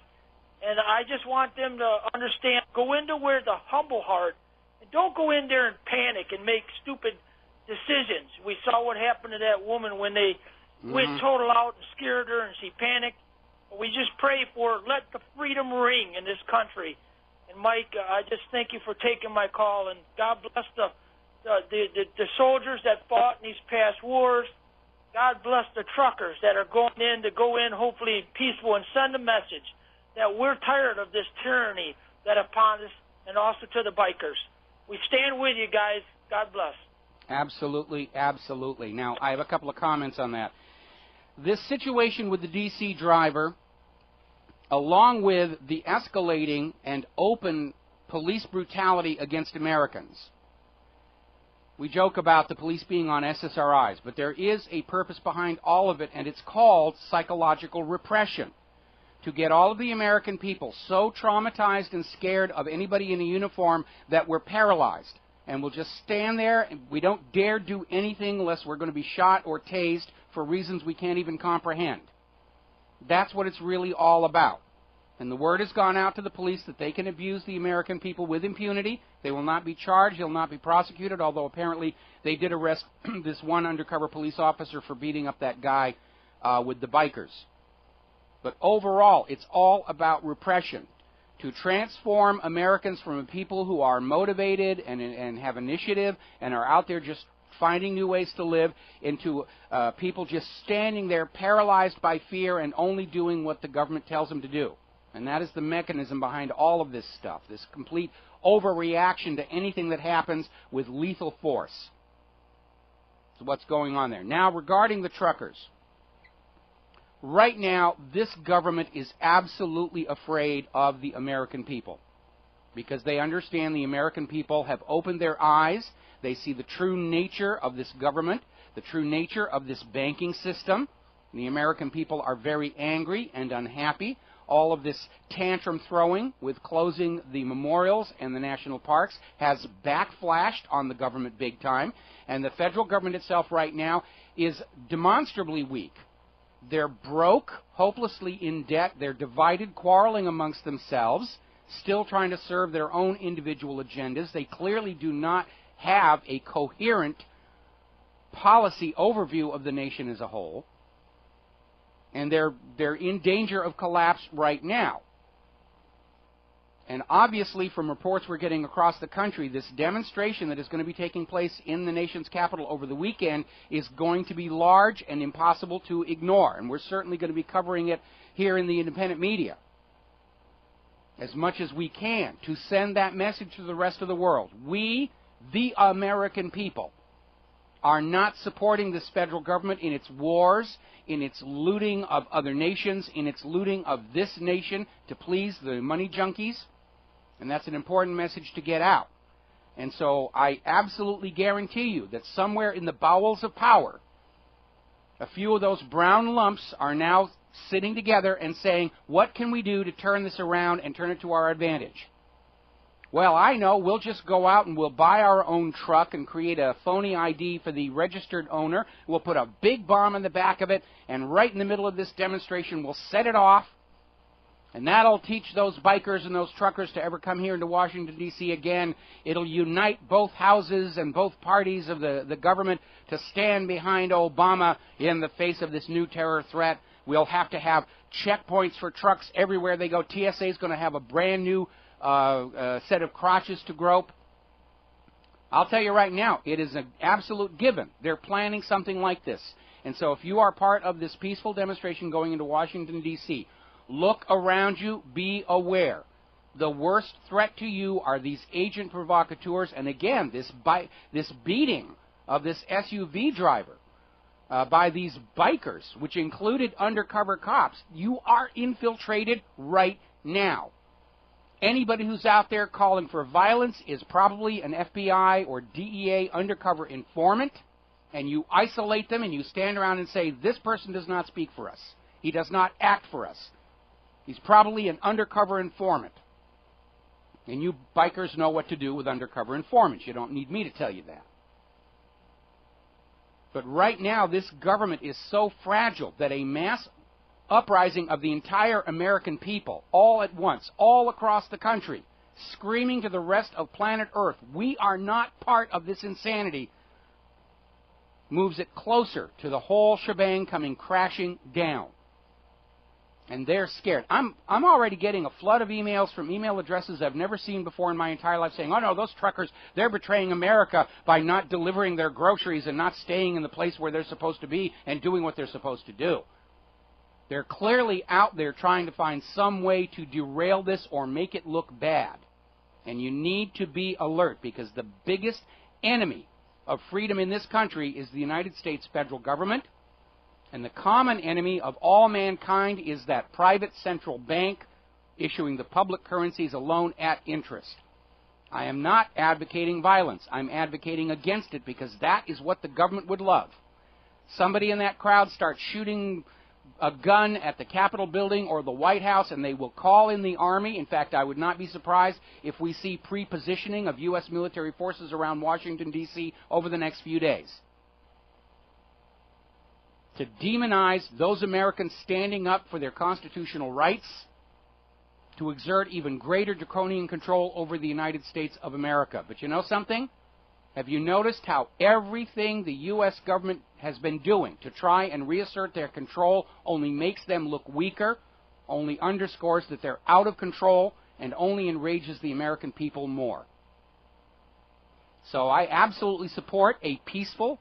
And I just want them to understand, go into where the humble heart, and don't go in there and panic and make stupid decisions. We saw what happened to that woman when they went total out and scared her and she panicked. We just pray for her. Let the freedom ring in this country. And Mike, I just thank you for taking my call, and God bless the soldiers that fought in these past wars. God bless the truckers that are going in to go in hopefully peaceful and send a message that we're tired of this tyranny that upon us, and also to the bikers. We stand with you guys. God bless. Absolutely, absolutely. Now, I have a couple of comments on that. This situation with the D.C. driver, along with the escalating and open police brutality against Americans. We joke about the police being on SSRIs, but there is a purpose behind all of it, and it's called psychological repression. To get all of the American people so traumatized and scared of anybody in a uniform that we're paralyzed. And we'll just stand there, and we don't dare do anything unless we're going to be shot or tased for reasons we can't even comprehend. That's what it's really all about. And the word has gone out to the police that they can abuse the American people with impunity. They will not be charged. They'll not be prosecuted, although apparently they did arrest this one undercover police officer for beating up that guy with the bikers. But overall, it's all about repression. To transform Americans from people who are motivated and have initiative and are out there just finding new ways to live into people just standing there paralyzed by fear and only doing what the government tells them to do. And that is the mechanism behind all of this stuff, this complete overreaction to anything that happens with lethal force. So what's going on there? Now, regarding the truckers. Right now, this government is absolutely afraid of the American people because they understand the American people have opened their eyes. They see the true nature of this government, the true nature of this banking system. The American people are very angry and unhappy. All of this tantrum throwing with closing the memorials and the national parks has backflashed on the government big time. And the federal government itself right now is demonstrably weak. They're broke, hopelessly in debt. They're divided, quarreling amongst themselves, still trying to serve their own individual agendas. They clearly do not have a coherent policy overview of the nation as a whole. And they're in danger of collapse right now. And obviously, from reports we're getting across the country, this demonstration that is going to be taking place in the nation's capital over the weekend is going to be large and impossible to ignore. And we're certainly going to be covering it here in the independent media as much as we can to send that message to the rest of the world. We, the American people, are not supporting this federal government in its wars, in its looting of other nations, in its looting of this nation to please the money junkies. And that's an important message to get out. And so I absolutely guarantee you that somewhere in the bowels of power, a few of those brown lumps are now sitting together and saying, what can we do to turn this around and turn it to our advantage? Well, I know, we'll just go out and we'll buy our own truck and create a phony ID for the registered owner. We'll put a big bomb in the back of it, and right in the middle of this demonstration, we'll set it off. And that'll teach those bikers and those truckers to ever come here into Washington, D.C. again. It'll unite both houses and both parties of the government to stand behind Obama in the face of this new terror threat. We'll have to have checkpoints for trucks everywhere they go. TSA is going to have a brand new set of crotches to grope. I'll tell you right now, it is an absolute given. They're planning something like this. And so if you are part of this peaceful demonstration going into Washington, D.C., look around you, be aware. The worst threat to you are these agent provocateurs, and again, this beating of this SUV driver by these bikers, which included undercover cops. You are infiltrated right now. Anybody who's out there calling for violence is probably an FBI or DEA undercover informant. and you isolate them and you stand around and say, this person does not speak for us. He does not act for us. He's probably an undercover informant. And you bikers know what to do with undercover informants. You don't need me to tell you that. But right now, this government is so fragile that a mass uprising of the entire American people, all at once, all across the country, screaming to the rest of planet Earth, we are not part of this insanity, moves it closer to the whole shebang coming crashing down. And they're scared. I'm already getting a flood of emails from email addresses I've never seen before in my entire life saying, oh no, those truckers, they're betraying America by not delivering their groceries and not staying in the place where they're supposed to be and doing what they're supposed to do. They're clearly out there trying to find some way to derail this or make it look bad. And you need to be alert, because the biggest enemy of freedom in this country is the United States federal government. And the common enemy of all mankind is that private central bank issuing the public currencies alone at interest. I am not advocating violence. I'm advocating against it, because that is what the government would love. Somebody in that crowd starts shooting a gun at the Capitol building or the White House, and they will call in the Army. In fact, I would not be surprised if we see pre-positioning of U.S. military forces around Washington, D.C. over the next few days, to demonize those Americans standing up for their constitutional rights, to exert even greater draconian control over the United States of America. But you know something? Have you noticed how everything the U.S. government has been doing to try and reassert their control only makes them look weaker, only underscores that they're out of control, and only enrages the American people more? So I absolutely support a peaceful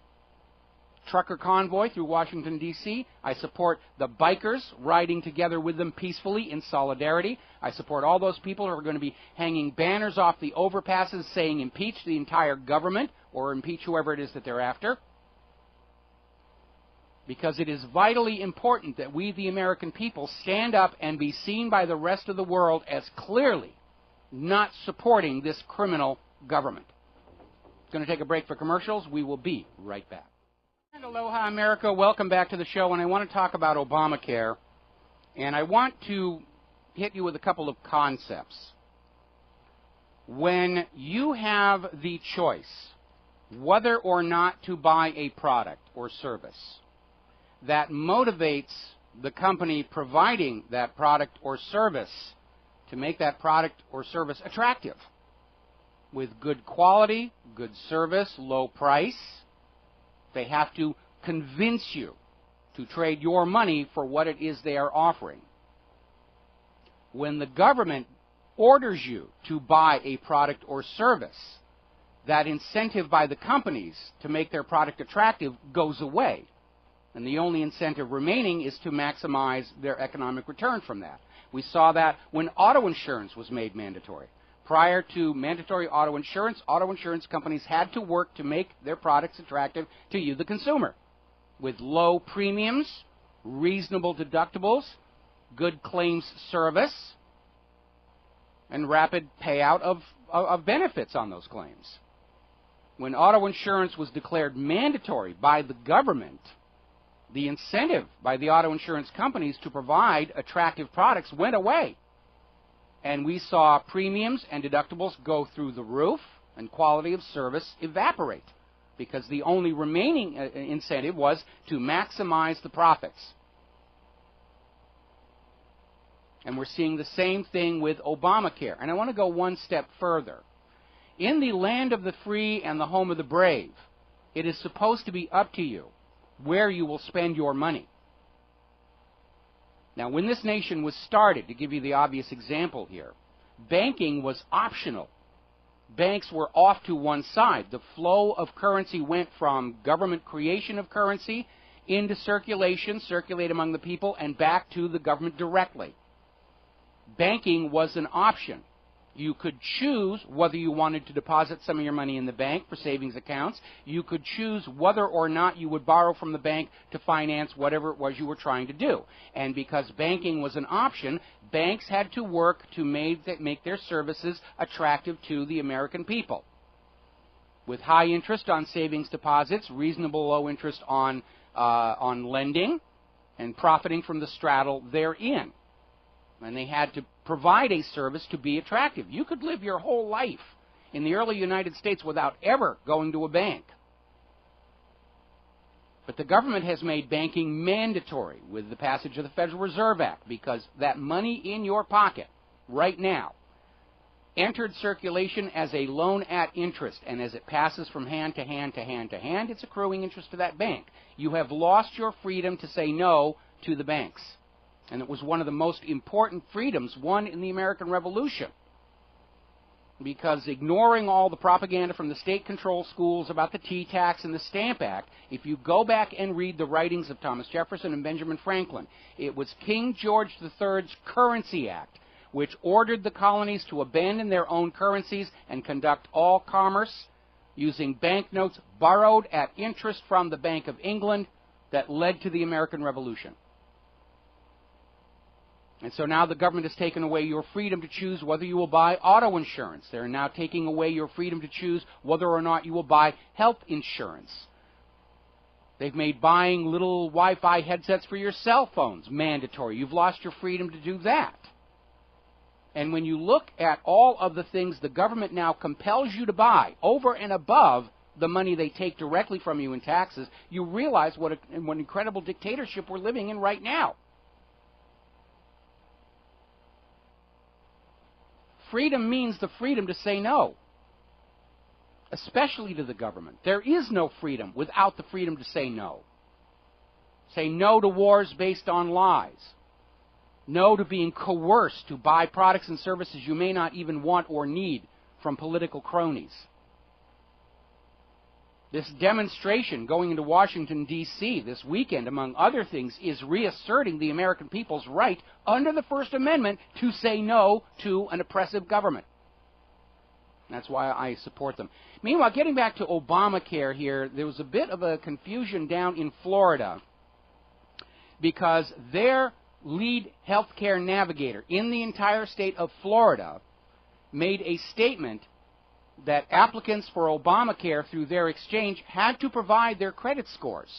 trucker convoy through Washington, D.C. I support the bikers riding together with them peacefully in solidarity. I support all those people who are going to be hanging banners off the overpasses saying impeach the entire government or impeach whoever it is that they're after. Because it is vitally important that we, the American people, stand up and be seen by the rest of the world as clearly not supporting this criminal government. Going to take a break for commercials. We will be right back. And aloha, America. Welcome back to the show. And I want to talk about Obamacare. And I want to hit you with a couple of concepts. When you have the choice whether or not to buy a product or service that motivates the company providing that product or service to make that product or service attractive, with good quality, good service, low price, they have to convince you to trade your money for what it is they are offering. When the government orders you to buy a product or service, that incentive by the companies to make their product attractive goes away. And the only incentive remaining is to maximize their economic return from that. We saw that when auto insurance was made mandatory. Prior to mandatory auto insurance companies had to work to make their products attractive to you, the consumer, with low premiums, reasonable deductibles, good claims service, and rapid payout of benefits on those claims. When auto insurance was declared mandatory by the government, the incentive by the auto insurance companies to provide attractive products went away. And we saw premiums and deductibles go through the roof and quality of service evaporate, because the only remaining incentive was to maximize the profits. And we're seeing the same thing with Obamacare. And I want to go one step further. In the land of the free and the home of the brave, it is supposed to be up to you where you will spend your money. Now, when this nation was started, to give you the obvious example here, banking was optional. Banks were off to one side. The flow of currency went from government creation of currency into circulation, circulate among the people, and back to the government directly. Banking was an option. You could choose whether you wanted to deposit some of your money in the bank for savings accounts. You could choose whether or not you would borrow from the bank to finance whatever it was you were trying to do. And because banking was an option, banks had to work to make their services attractive to the American people. with high interest on savings deposits, reasonable low interest on lending, and profiting from the straddle therein. And they had to provide a service to be attractive. You could live your whole life in the early United States without ever going to a bank. But the government has made banking mandatory with the passage of the Federal Reserve Act, because that money in your pocket right now entered circulation as a loan at interest, and as it passes from hand to hand to hand to hand, it's accruing interest to that bank. You have lost your freedom to say no to the banks. And it was one of the most important freedoms won in the American Revolution, because ignoring all the propaganda from the state-controlled schools about the tea tax and the Stamp Act, if you go back and read the writings of Thomas Jefferson and Benjamin Franklin, it was King George III's Currency Act which ordered the colonies to abandon their own currencies and conduct all commerce using banknotes borrowed at interest from the Bank of England, that led to the American Revolution. And so now the government has taken away your freedom to choose whether you will buy auto insurance. They're now taking away your freedom to choose whether or not you will buy health insurance. They've made buying little Wi-Fi headsets for your cell phones mandatory. You've lost your freedom to do that. And when you look at all of the things the government now compels you to buy over and above the money they take directly from you in taxes, you realize what an incredible dictatorship we're living in right now. Freedom means the freedom to say no, especially to the government. There is no freedom without the freedom to say no. Say no to wars based on lies. No to being coerced to buy products and services you may not even want or need from political cronies. This demonstration going into Washington, D.C. this weekend, among other things, is reasserting the American people's right under the First Amendment to say no to an oppressive government. That's why I support them. Meanwhile, getting back to Obamacare here, there was a bit of a confusion down in Florida, because their lead healthcare navigator in the entire state of Florida made a statement that applicants for Obamacare through their exchange had to provide their credit scores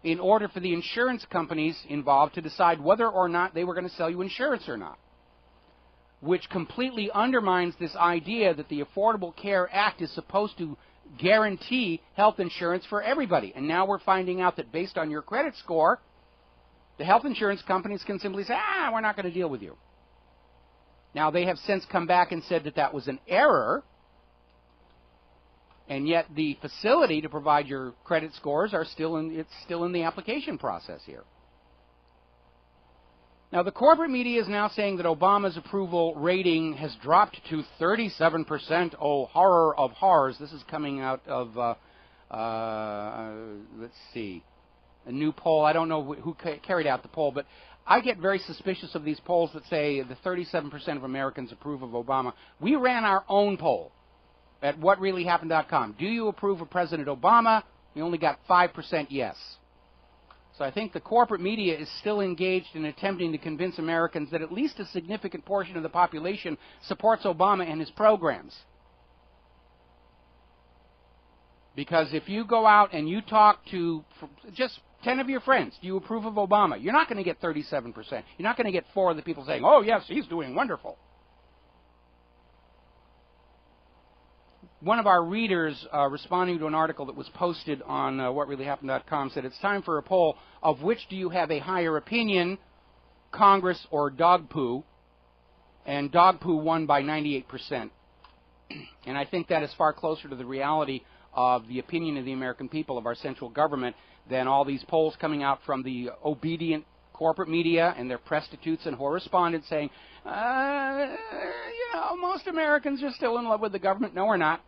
in order for the insurance companies involved to decide whether or not they were going to sell you insurance or not, which completely undermines this idea that the Affordable Care Act is supposed to guarantee health insurance for everybody. And now we're finding out that based on your credit score, the health insurance companies can simply say, we're not going to deal with you. Now, they have since come back and said that that was an error, and yet the facility to provide your credit scores are still in the application process here. Now, the corporate media is now saying that Obama's approval rating has dropped to 37%. Oh, horror of horrors. This is coming out of, let's see, a new poll. I don't know who carried out the poll, but I get very suspicious of these polls that say the 37% of Americans approve of Obama. We ran our own poll at whatreallyhappened.com. Do you approve of President Obama? We only got 5% yes. So I think the corporate media is still engaged in attempting to convince Americans that at least a significant portion of the population supports Obama and his programs. Because if you go out and you talk to just 10 of your friends, do you approve of Obama? You're not going to get 37%. You're not going to get 4 of the people saying, oh, yes, he's doing wonderful. One of our readers, responding to an article that was posted on whatreallyhappened.com, said, it's time for a poll of which do you have a higher opinion, Congress or dog poo? And dog poo won by 98%. And I think that is far closer to the reality of the opinion of the American people of our central government than all these polls coming out from the obedient corporate media and their prostitutes and correspondents saying, most Americans are still in love with the government. No, we're not.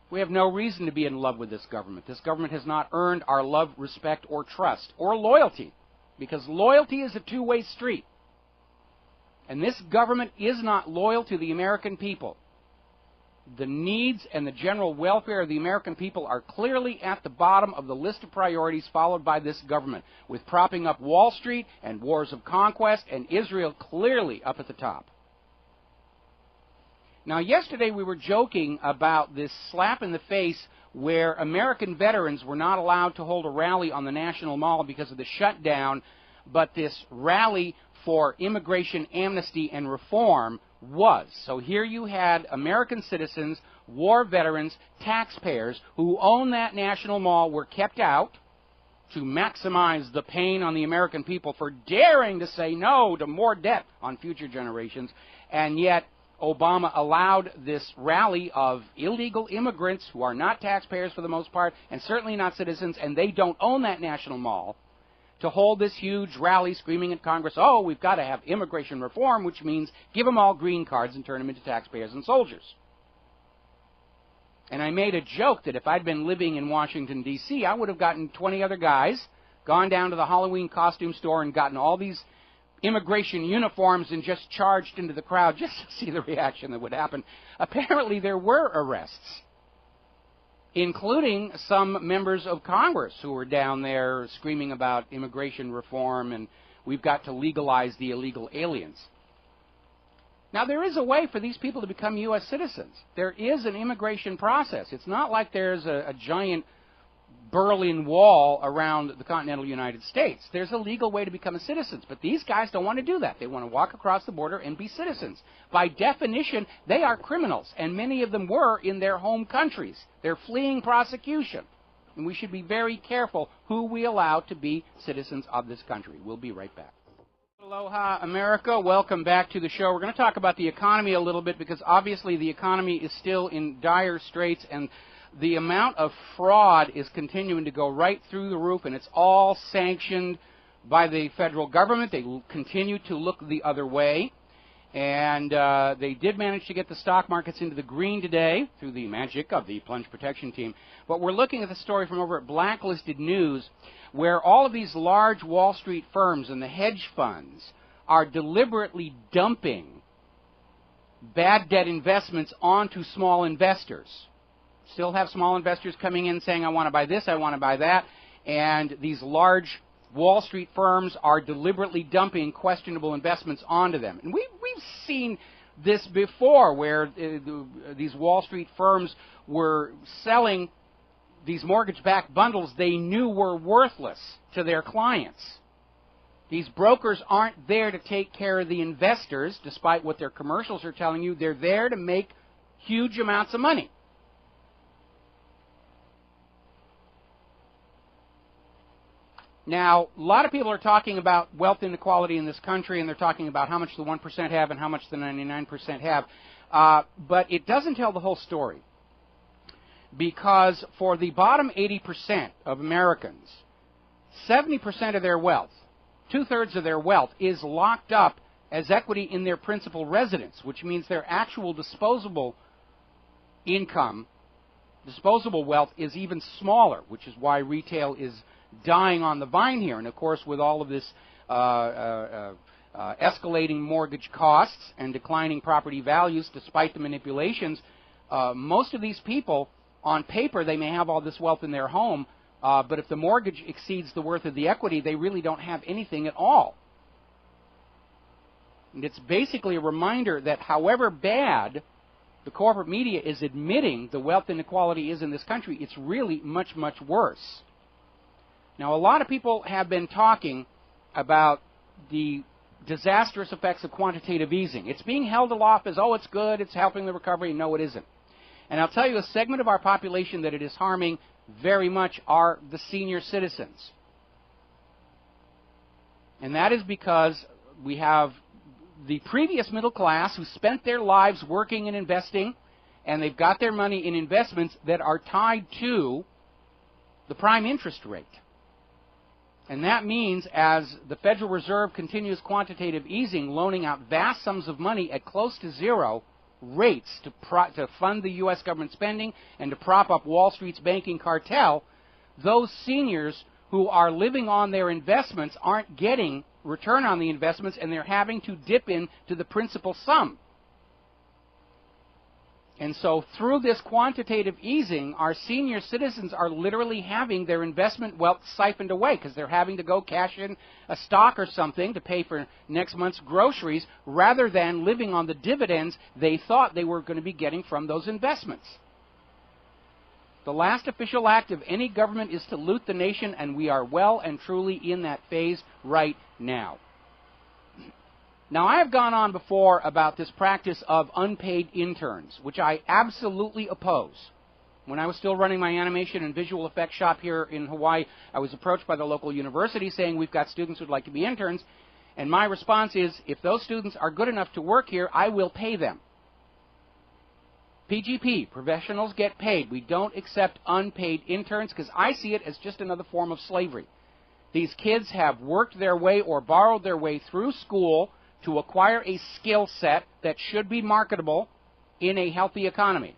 We have no reason to be in love with this government. This government has not earned our love, respect, or trust, or loyalty, because loyalty is a two-way street. And this government is not loyal to the American people. The needs and the general welfare of the American people are clearly at the bottom of the list of priorities followed by this government, with propping up Wall Street and wars of conquest and Israel clearly up at the top. Now, yesterday we were joking about this slap in the face where American veterans were not allowed to hold a rally on the National Mall because of the shutdown, but this rally for immigration amnesty and reform was. So here you had American citizens, war veterans, taxpayers who own that National Mall were kept out to maximize the pain on the American people for daring to say no to more debt on future generations, and yet Obama allowed this rally of illegal immigrants who are not taxpayers for the most part, and certainly not citizens, and they don't own that National Mall, to hold this huge rally screaming at Congress, oh, we've got to have immigration reform, which means give them all green cards and turn them into taxpayers and soldiers. And I made a joke that if I'd been living in Washington, D.C., I would have gotten 20 other guys, gone down to the Halloween costume store and gotten all these immigration uniforms and just charged into the crowd just to see the reaction that would happen. Apparently there were arrests, including some members of Congress who were down there screaming about immigration reform and we've got to legalize the illegal aliens. Now, there is a way for these people to become U.S. citizens. There is an immigration process. It's not like there's a giant Berlin Wall around the continental United States. There's a legal way to become a citizen, but these guys don't want to do that. They want to walk across the border and be citizens. By definition, they are criminals, and many of them were in their home countries. They're fleeing prosecution, and we should be very careful who we allow to be citizens of this country. We'll be right back. Aloha, America. Welcome back to the show. We're going to talk about the economy a little bit because obviously the economy is still in dire straits, and the amount of fraud is continuing to go right through the roof, and it's all sanctioned by the federal government. They continue to look the other way, and they did manage to get the stock markets into the green today through the magic of the plunge protection team. But we're looking at the story from over at Blacklisted News, where all of these large Wall Street firms and the hedge funds are deliberately dumping bad debt investments onto small investors. Still have small investors coming in saying, I want to buy this, I want to buy that, and these large Wall Street firms are deliberately dumping questionable investments onto them. And we've seen this before, where these Wall Street firms were selling these mortgage-backed bundles they knew were worthless to their clients. These brokers aren't there to take care of the investors, despite what their commercials are telling you. They're there to make huge amounts of money. Now, a lot of people are talking about wealth inequality in this country, and they're talking about how much the 1% have and how much the 99% have. But it doesn't tell the whole story. Because for the bottom 80% of Americans, 70% of their wealth, two-thirds of their wealth, is locked up as equity in their principal residence, which means their actual disposable income, disposable wealth, is even smaller, which is why retail is dying on the vine here. And of course, with all of this escalating mortgage costs and declining property values, despite the manipulations, most of these people, on paper, they may have all this wealth in their home, but if the mortgage exceeds the worth of the equity, they really don't have anything at all. And it's basically a reminder that however bad the corporate media is admitting the wealth inequality is in this country, it's really much, much worse. Now, a lot of people have been talking about the disastrous effects of quantitative easing. It's being held aloft as, oh, it's good, it's helping the recovery. No, it isn't. And I'll tell you, a segment of our population that it is harming very much are the senior citizens. And that is because we have the previous middle class who spent their lives working and investing, and they've got their money in investments that are tied to the prime interest rate. And that means as the Federal Reserve continues quantitative easing, loaning out vast sums of money at close to zero rates to fund the U.S. government spending and to prop up Wall Street's banking cartel, those seniors who are living on their investments aren't getting return on the investments, and they're having to dip into the principal sum. And so through this quantitative easing, our senior citizens are literally having their investment wealth siphoned away because they're having to go cash in a stock or something to pay for next month's groceries rather than living on the dividends they thought they were going to be getting from those investments. The last official act of any government is to loot the nation, and we are well and truly in that phase right now. Now, I have gone on before about this practice of unpaid interns, which I absolutely oppose. When I was still running my animation and visual effects shop here in Hawaii, I was approached by the local university saying, we've got students who'd like to be interns, and my response is, if those students are good enough to work here, I will pay them. PGP, professionals get paid. We don't accept unpaid interns because I see it as just another form of slavery. These kids have worked their way or borrowed their way through school to acquire a skill set that should be marketable in a healthy economy.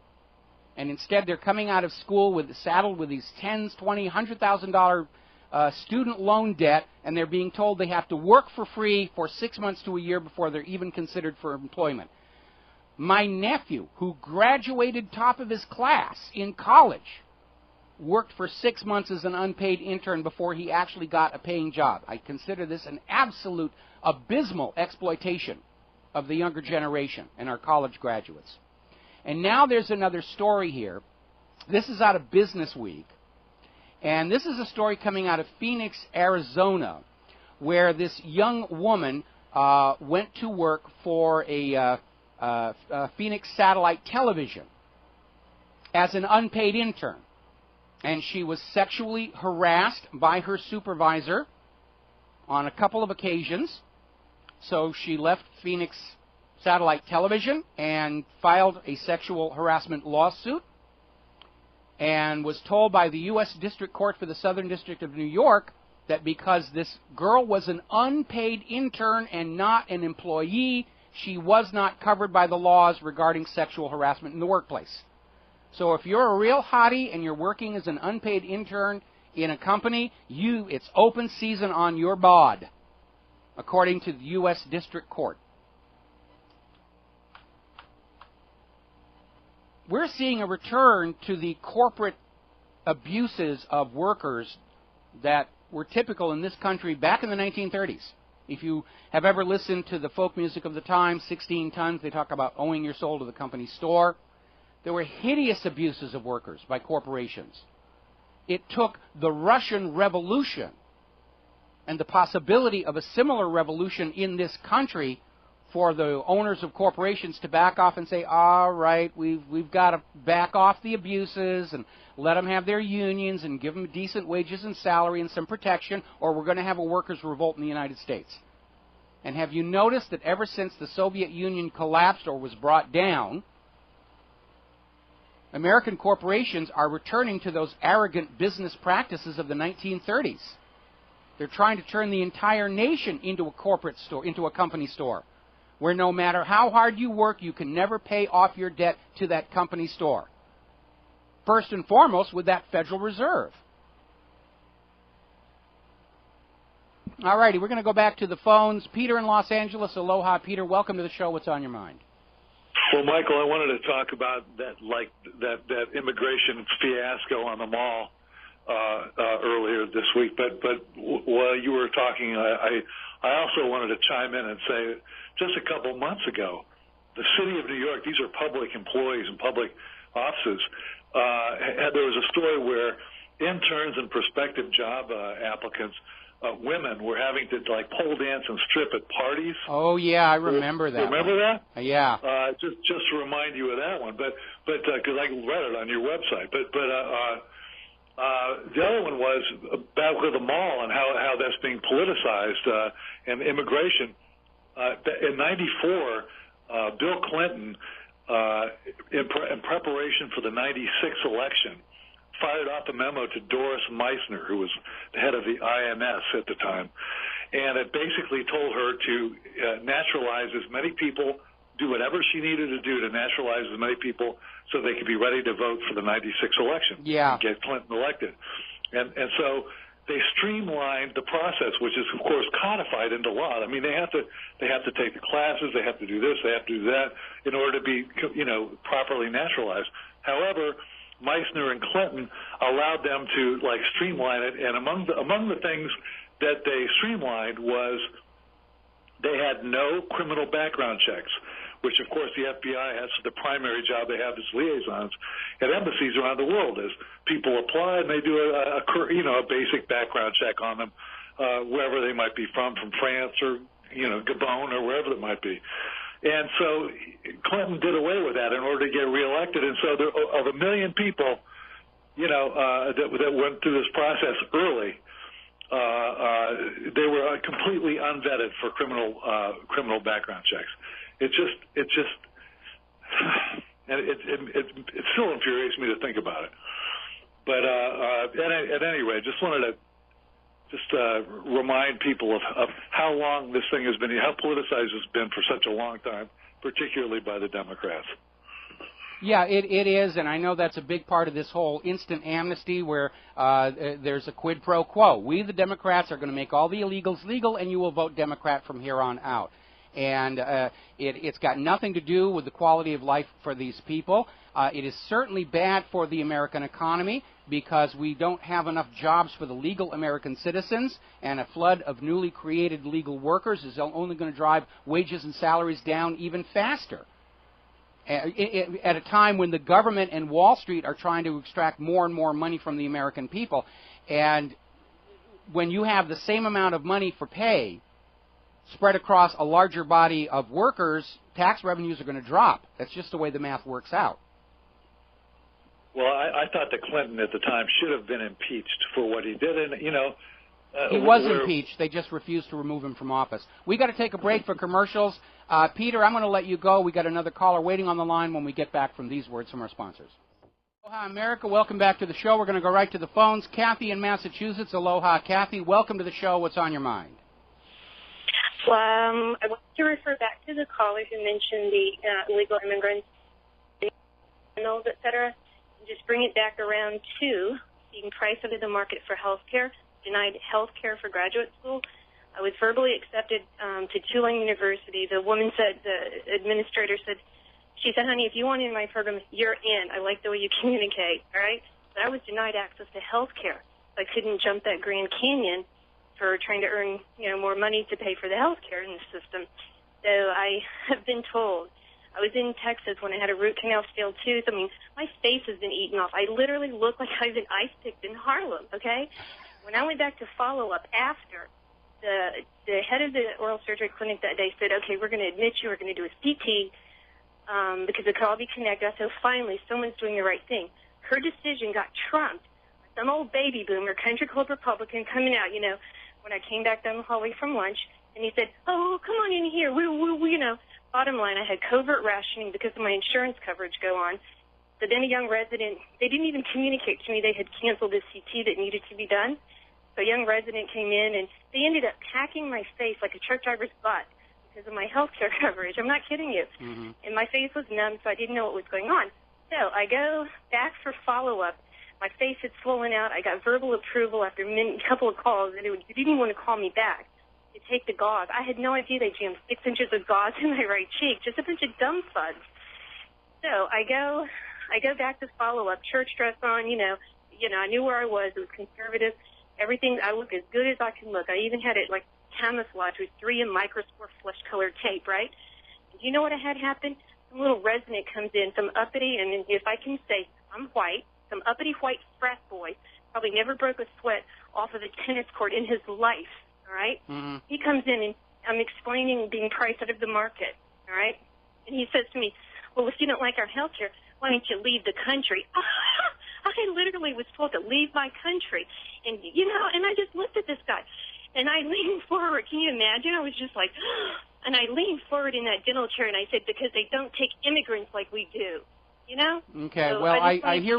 And instead they're coming out of school saddled with these $10,000, $20,000, $100,000 student loan debt, and they're being told they have to work for free for 6 months to a year before they're even considered for employment. My nephew, who graduated top of his class in college, worked for 6 months as an unpaid intern before he actually got a paying job. I consider this an absolute abysmal exploitation of the younger generation and our college graduates. And now there's another story here. This is out of Business Week. And this is a story coming out of Phoenix, Arizona, where this young woman went to work for a Phoenix satellite television as an unpaid intern. And she was sexually harassed by her supervisor on a couple of occasions. So she left Phoenix Satellite Television and filed a sexual harassment lawsuit and was told by the U.S. District Court for the Southern District of New York that because this girl was an unpaid intern and not an employee, she was not covered by the laws regarding sexual harassment in the workplace. So if you're a real hottie and you're working as an unpaid intern in a company, it's open season on your bod, according to the U.S. District Court. We're seeing a return to the corporate abuses of workers that were typical in this country back in the 1930s. If you have ever listened to the folk music of the time, 16 Tons, they talk about owing your soul to the company store. There were hideous abuses of workers by corporations. It took the Russian Revolution and the possibility of a similar revolution in this country for the owners of corporations to back off and say, all right, we've got to back off the abuses and let them have their unions and give them decent wages and salary and some protection, or we're going to have a workers' revolt in the United States. And have you noticed that ever since the Soviet Union collapsed or was brought down, American corporations are returning to those arrogant business practices of the 1930s. They're trying to turn the entire nation into a corporate store, into a company store, where no matter how hard you work, you can never pay off your debt to that company store. First and foremost with that Federal Reserve. All righty, we're going to go back to the phones. Peter in Los Angeles. Aloha, Peter. Welcome to the show. What's on your mind? Well, Michael, I wanted to talk about that immigration fiasco on the mall earlier this week. But while you were talking, I also wanted to chime in and say, just a couple months ago, the city of New York, these are public employees and public offices, there was a story where interns and prospective job applicants, women were having to pole dance and strip at parties. Oh yeah, I remember that. Remember that? Yeah. Just to remind you of that one, but because I read it on your website. But the other one was back with the mall and how that's being politicized and immigration. In '94, Bill Clinton, in preparation for the '96 election, fired off a memo to Doris Meissner, who was the head of the INS at the time, and it basically told her to naturalize as many people, do whatever she needed to do to naturalize as many people so they could be ready to vote for the '96 election. Yeah. And get Clinton elected. And so they streamlined the process, which is of course codified into law. I mean, they have to take the classes, they have to do this, they have to do that in order to be, properly naturalized. However, Meissner and Clinton allowed them to streamline it, and among the things that they streamlined was they had no criminal background checks, which of course the FBI has. The primary job they have as liaisons at embassies around the world is people apply and they do a basic background check on them, wherever they might be from France or Gabon or wherever it might be. And so Clinton did away with that in order to get reelected. And so there, of 1 million people, that went through this process early, they were completely unvetted for criminal background checks. It still infuriates me to think about it. But at any rate, just wanted to remind people of how long this thing has been, how politicized it's been for such a long time, particularly by the Democrats. Yeah, it is, and I know that's a big part of this whole instant amnesty where there's a quid pro quo. We, the Democrats, are going to make all the illegals legal, and you will vote Democrat from here on out. And it's got nothing to do with the quality of life for these people. It is certainly bad for the American economy because we don't have enough jobs for the legal American citizens, and a flood of newly created legal workers is only going to drive wages and salaries down even faster. At a time when the government and Wall Street are trying to extract more and more money from the American people. And when you have the same amount of money for pay spread across a larger body of workers, tax revenues are going to drop. That's just the way the math works out. Well, I thought that Clinton at the time should have been impeached for what he did. And, he was impeached. They just refused to remove him from office. We got to take a break for commercials. Peter, I'm going to let you go. We got another caller waiting on the line when we get back from these words from our sponsors. Aloha, America. Welcome back to the show. We're going to go right to the phones. Kathy in Massachusetts. Aloha, Kathy. Welcome to the show. What's on your mind? I want to refer back to the caller who mentioned the illegal immigrants, et cetera, and just bring it back around to being priced out of the market for health care, denied health care for graduate school. I was verbally accepted to Tulane University. The woman said, the administrator said, she said, honey, if you want in my program, you're in. I like the way you communicate, all right? But I was denied access to health care. I couldn't jump that Grand Canyon for trying to earn, more money to pay for the health care in the system. So I have been told. I was in Texas when I had a root canal failed tooth. I mean, my face has been eaten off. I literally look like I've been ice-picked in Harlem, okay? When I went back to follow-up after, the head of the oral surgery clinic that day said, okay, we're going to admit you, we're going to do a CT because it could all be connected. So finally, someone's doing the right thing. Her decision got trumped by some old baby boomer, country club Republican coming out, when I came back down the hallway from lunch, and he said, oh, come on in here. Bottom line, I had covert rationing because of my insurance coverage go on. So then a young resident, they didn't even communicate to me they had canceled the CT that needed to be done. So a young resident came in, and they ended up packing my face like a truck driver's butt because of my health care coverage. I'm not kidding you. Mm-hmm. And my face was numb, so I didn't know what was going on. So I go back for follow-up. My face had swollen out. I got verbal approval after a couple of calls, and you didn't even want to call me back to take the gauze. I had no idea they jammed 6 inches of gauze in my right cheek, just a bunch of dumb fuds. So I go back to follow-up, church dress on, I knew where I was. It was conservative. Everything, I look as good as I can look. I even had it like camouflage with 3M microspore flesh-colored tape, right? And you know what I had happen? Some little resident comes in, some uppity, and if I can say, I'm white, some uppity white frat boy, probably never broke a sweat off of a tennis court in his life, all right? Mm-hmm. He comes in, and I'm explaining being priced out of the market, all right? And he says to me, well, if you don't like our health care, why don't you leave the country? I literally was told to leave my country. And, and I just looked at this guy, and I leaned forward. Can you imagine? I was just like, and I leaned forward in that dental chair, and I said, because they don't take immigrants like we do. Okay. So well, I hear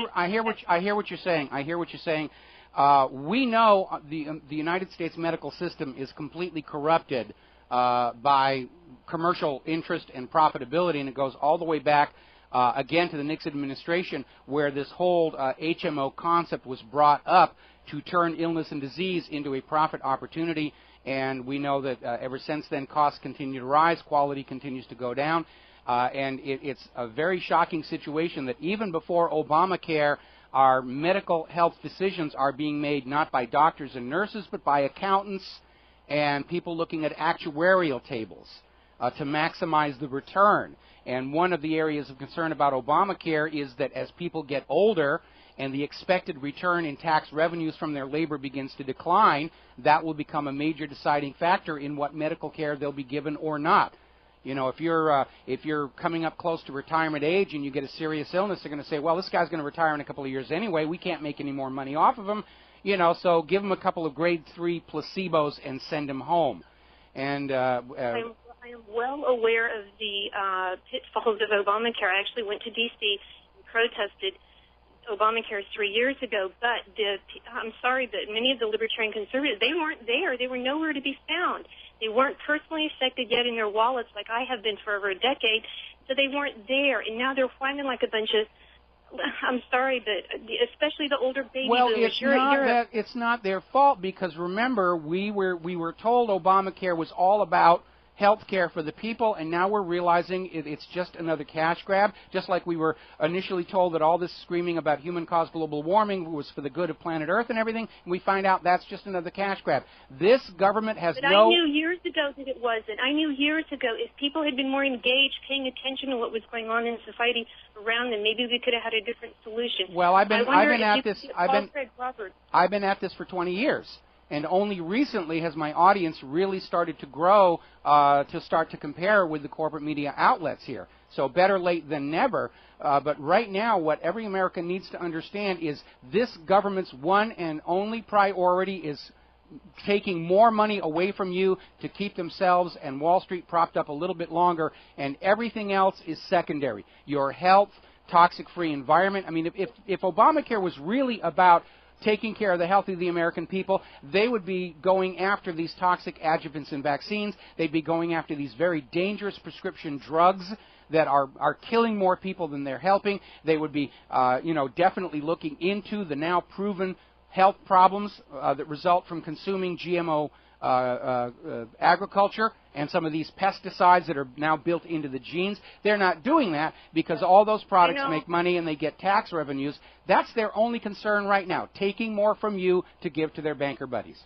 what you're saying. I hear what you're saying. We know the United States medical system is completely corrupted by commercial interest and profitability, and it goes all the way back again to the Nixon administration, where this whole HMO concept was brought up to turn illness and disease into a profit opportunity. And we know that ever since then, costs continue to rise, quality continues to go down. And it's a very shocking situation that even before Obamacare, our medical health decisions are being made not by doctors and nurses, but by accountants and people looking at actuarial tables to maximize the return. And one of the areas of concern about Obamacare is that as people get older and the expected return in tax revenues from their labor begins to decline, that will become a major deciding factor in what medical care they'll be given or not. You know, if you're coming up close to retirement age and you get a serious illness, they're going to say, well, this guy's going to retire in a couple of years anyway. We can't make any more money off of him. You know, so give him a couple of grade 3 placebos and send him home. And I am well aware of the pitfalls of Obamacare. I actually went to D.C. and protested Obamacare 3 years ago, but I'm sorry, but many of the libertarian conservatives, they weren't there. They were nowhere to be found. They weren't personally affected yet in their wallets like I have been for over a decade, so they weren't there. And now they're whining like a bunch of, I'm sorry, but especially the older baby boomers. Well, it's not their fault, because remember, we were told Obamacare was all about health care for the people, and now we're realizing it's just another cash grab, just like we were initially told that all this screaming about human-caused global warming was for the good of planet Earth and everything, and we find out that's just another cash grab. This government has But I knew years ago that it wasn't. I knew years ago if people had been more engaged, paying attention to what was going on in society around them, maybe we could have had a different solution. Well, I've been at this for 20 years. And only recently has my audience really started to grow to start to compare with the corporate media outlets here. So better late than never. But right now, what every American needs to understand is this government's one and only priority is taking more money away from you to keep themselves and Wall Street propped up a little bit longer, and everything else is secondary. Your health, toxic-free environment. I mean, if Obamacare was really about taking care of the health of the American people, they would be going after these toxic adjuvants in vaccines. They'd be going after these very dangerous prescription drugs that are killing more people than they're helping. They would be, definitely looking into the now proven health problems that result from consuming GMO agriculture and some of these pesticides that are now built into the genes. They're not doing that because all those products make money and they get tax revenues. That's their only concern right now, taking more from you to give to their banker buddies.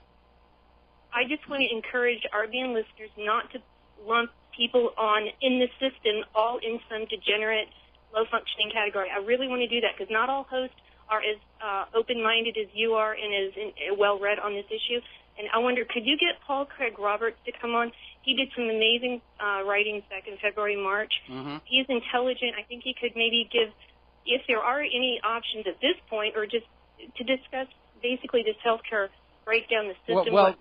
I just want to encourage RBN listeners not to lump people on in the system all in some degenerate, low-functioning category. I really want to do that because not all hosts are as open-minded as you are and as well-read on this issue. And I wonder, could you get Paul Craig Roberts to come on? He did some amazing writings back in February, March. Mm-hmm. He's intelligent. I think he could maybe give, if there are any options at this point, or just to discuss basically this healthcare breakdown, the system. Well,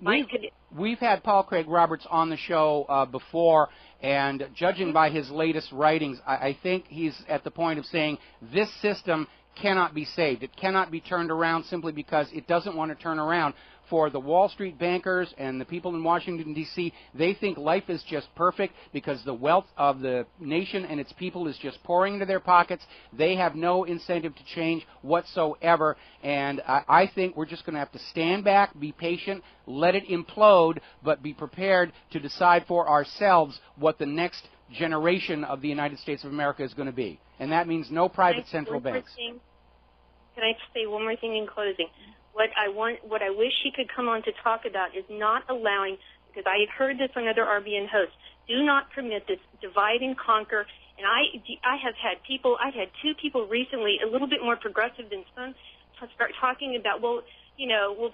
we've had Paul Craig Roberts on the show before, and judging by his latest writings, I think he's at the point of saying this system cannot be saved. It cannot be turned around simply because it doesn't want to turn around. For the Wall Street bankers and the people in Washington, D.C., they think life is just perfect because the wealth of the nation and its people is just pouring into their pockets. They have no incentive to change whatsoever. And I think we're just going to have to stand back, be patient, let it implode, but be prepared to decide for ourselves what the next generation of the United States of America is going to be. And that means no private central banks. Can I say one more thing in closing? What I wish he could come on to talk about is not allowing, because I have heard this on other RBN hosts, do not permit this divide and conquer. And I have had two people recently, a little bit more progressive than some, start talking about,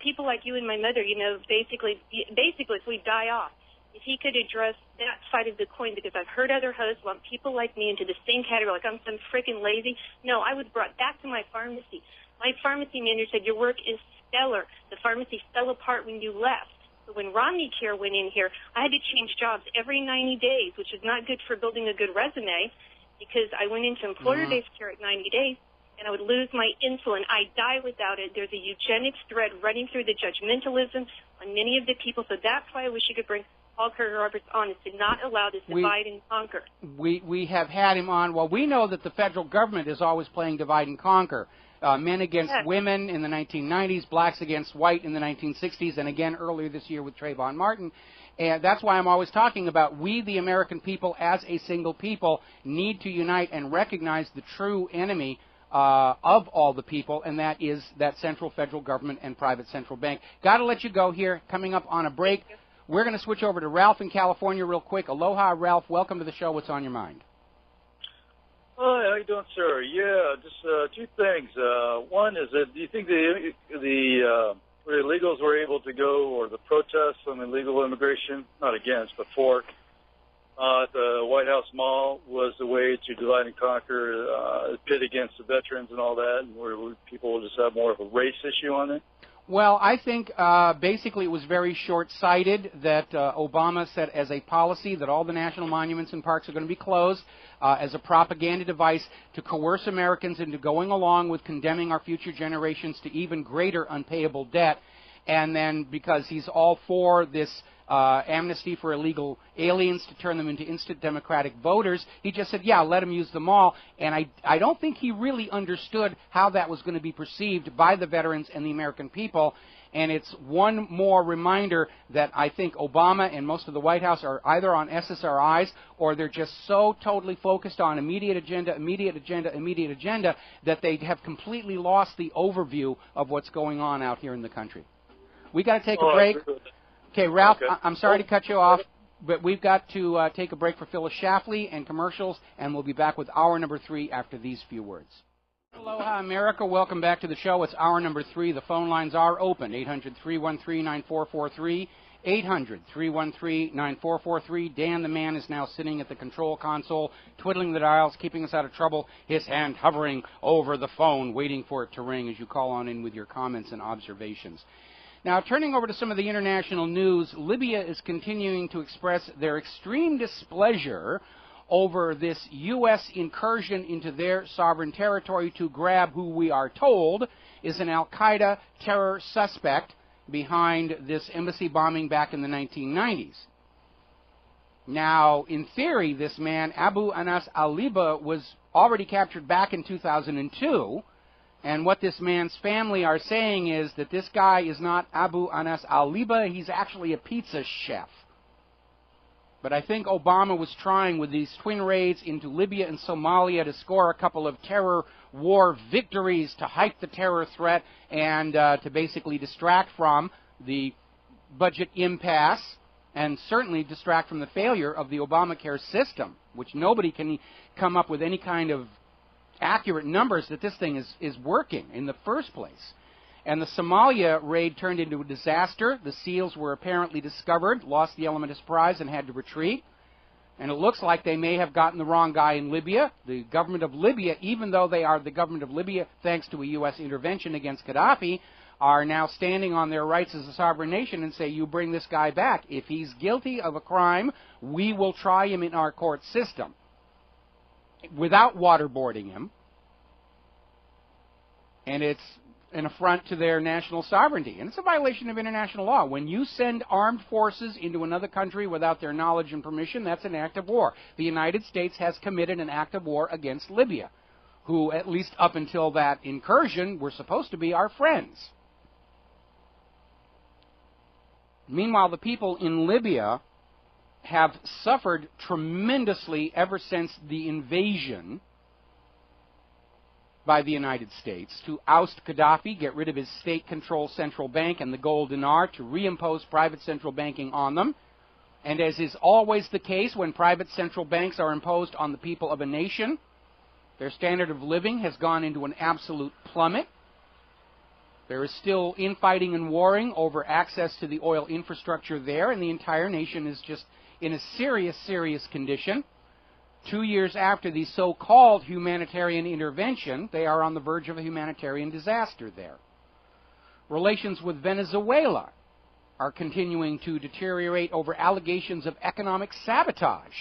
people like you and my mother, basically if we die off, if he could address that side of the coin, because I've heard other hosts lump people like me into the same category, like I'm some freaking lazy. No, I was brought back to my pharmacy. My pharmacy manager said, your work is stellar. The pharmacy fell apart when you left. So when Romney Care went in here, I had to change jobs every 90 days, which is not good for building a good resume, because I went into employer-based care at 90 days, and I would lose my insulin. I'd die without it. There's a eugenics thread running through the judgmentalism on many of the people. So that's why I wish you could bring Paul Craig Roberts on, is to not allow this divide and conquer. We have had him on. Well, we know that the federal government is always playing divide and conquer. men against women in the 1990s, blacks against white in the 1960s, and again earlier this year with Trayvon Martin. And that's why I'm always talking about we, the American people, as a single people, need to unite and recognize the true enemy of all the people, and that is that central federal government and private central bank. Got to let you go here. Coming up on a break, we're going to switch over to Ralph in California real quick. Aloha, Ralph. Welcome to the show. What's on your mind? Hi, how you doing, sir? Yeah, just two things. One is that do you think the illegals were able to go, or the protests on illegal immigration, not against, but for at the White House Mall was the way to divide and conquer, pit against the veterans and all that, and where people will just have more of a race issue on it? Well, I think basically it was very short-sighted that Obama set as a policy that all the national monuments and parks are going to be closed as a propaganda device to coerce Americans into going along with condemning our future generations to even greater unpayable debt. And then because he's all for this amnesty for illegal aliens to turn them into instant democratic voters, he just said, yeah, let them use them all. And I don't think he really understood how that was going to be perceived by the veterans and the American people. And it's one more reminder that I think Obama and most of the White House are either on SSRIs or they're just so totally focused on immediate agenda that they have completely lost the overview of what's going on out here in the country. We got to take a break. Okay, Ralph, okay. I'm sorry to cut you off, but we've got to take a break for Phyllis Schlafly and commercials, and we'll be back with hour number 3 after these few words. Aloha, America. Welcome back to the show. It's hour number 3. The phone lines are open, 800-313-9443, 800-313-9443. Dan the man is now sitting at the control console, twiddling the dials, keeping us out of trouble, his hand hovering over the phone, waiting for it to ring as you call on in with your comments and observations. Now, turning over to some of the international news, Libya is continuing to express their extreme displeasure over this U.S. incursion into their sovereign territory to grab who we are told is an al-Qaeda terror suspect behind this embassy bombing back in the 1990s. Now, in theory, this man, Abu Anas al-Liba, was already captured back in 2002. And what this man's family are saying is that this guy is not Abu Anas al-Liba, he's actually a pizza chef. But I think Obama was trying with these twin raids into Libya and Somalia to score a couple of terror war victories to hype the terror threat and to basically distract from the budget impasse and certainly distract from the failure of the Obamacare system, which nobody can come up with any kind of accurate numbers that this thing is working in the first place. And the Somalia raid turned into a disaster. The SEALs were apparently discovered, lost the element of surprise, and had to retreat. And it looks like they may have gotten the wrong guy in Libya. The government of Libya, even though they are the government of Libya thanks to a U.S. intervention against Gaddafi, are now standing on their rights as a sovereign nation and say, you bring this guy back. If he's guilty of a crime, we will try him in our court system, without waterboarding him, and it's an affront to their national sovereignty, and it's a violation of international law. When you send armed forces into another country without their knowledge and permission, that's an act of war. The United States has committed an act of war against Libya, who, at least up until that incursion, were supposed to be our friends. Meanwhile, the people in Libya have suffered tremendously ever since the invasion by the United States to oust Gaddafi, get rid of his state-controlled central bank and the gold dinar, to reimpose private central banking on them. And as is always the case when private central banks are imposed on the people of a nation, their standard of living has gone into an absolute plummet. There is still infighting and warring over access to the oil infrastructure there, and the entire nation is just in a serious, serious condition. 2 years after the so-called humanitarian intervention, they are on the verge of a humanitarian disaster there. Relations with Venezuela are continuing to deteriorate over allegations of economic sabotage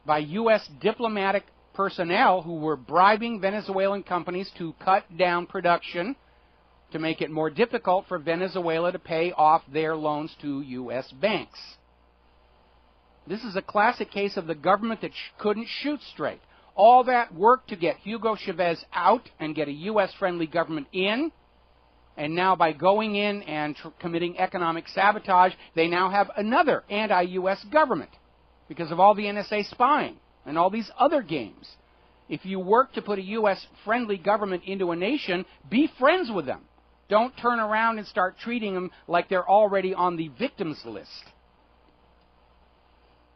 by U.S. diplomatic personnel who were bribing Venezuelan companies to cut down production to make it more difficult for Venezuela to pay off their loans to U.S. banks. This is a classic case of the government that couldn't shoot straight. all that work to get Hugo Chavez out and get a U.S.-friendly government in, and now by going in and committing economic sabotage, they now have another anti-U.S. government because of all the NSA spying and all these other games. If you work to put a U.S.-friendly government into a nation, be friends with them. Don't turn around and start treating them like they're already on the victims list.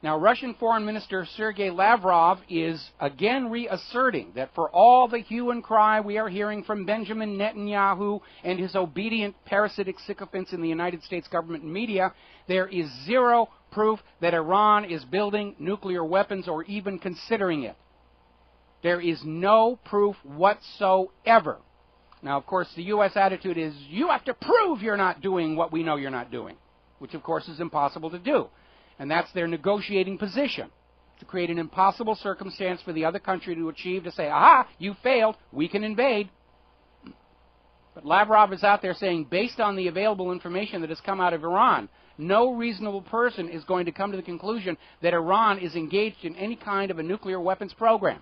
Now, Russian Foreign Minister Sergei Lavrov is again reasserting that for all the hue and cry we are hearing from Benjamin Netanyahu and his obedient parasitic sycophants in the United States government and media, there is zero proof that Iran is building nuclear weapons or even considering it. There is no proof whatsoever. Now, of course, the U.S. attitude is, you have to prove you're not doing what we know you're not doing, which, of course, is impossible to do. And that's their negotiating position, to create an impossible circumstance for the other country to achieve, to say, aha, you failed, we can invade. But Lavrov is out there saying, based on the available information that has come out of Iran, no reasonable person is going to come to the conclusion that Iran is engaged in any kind of a nuclear weapons program.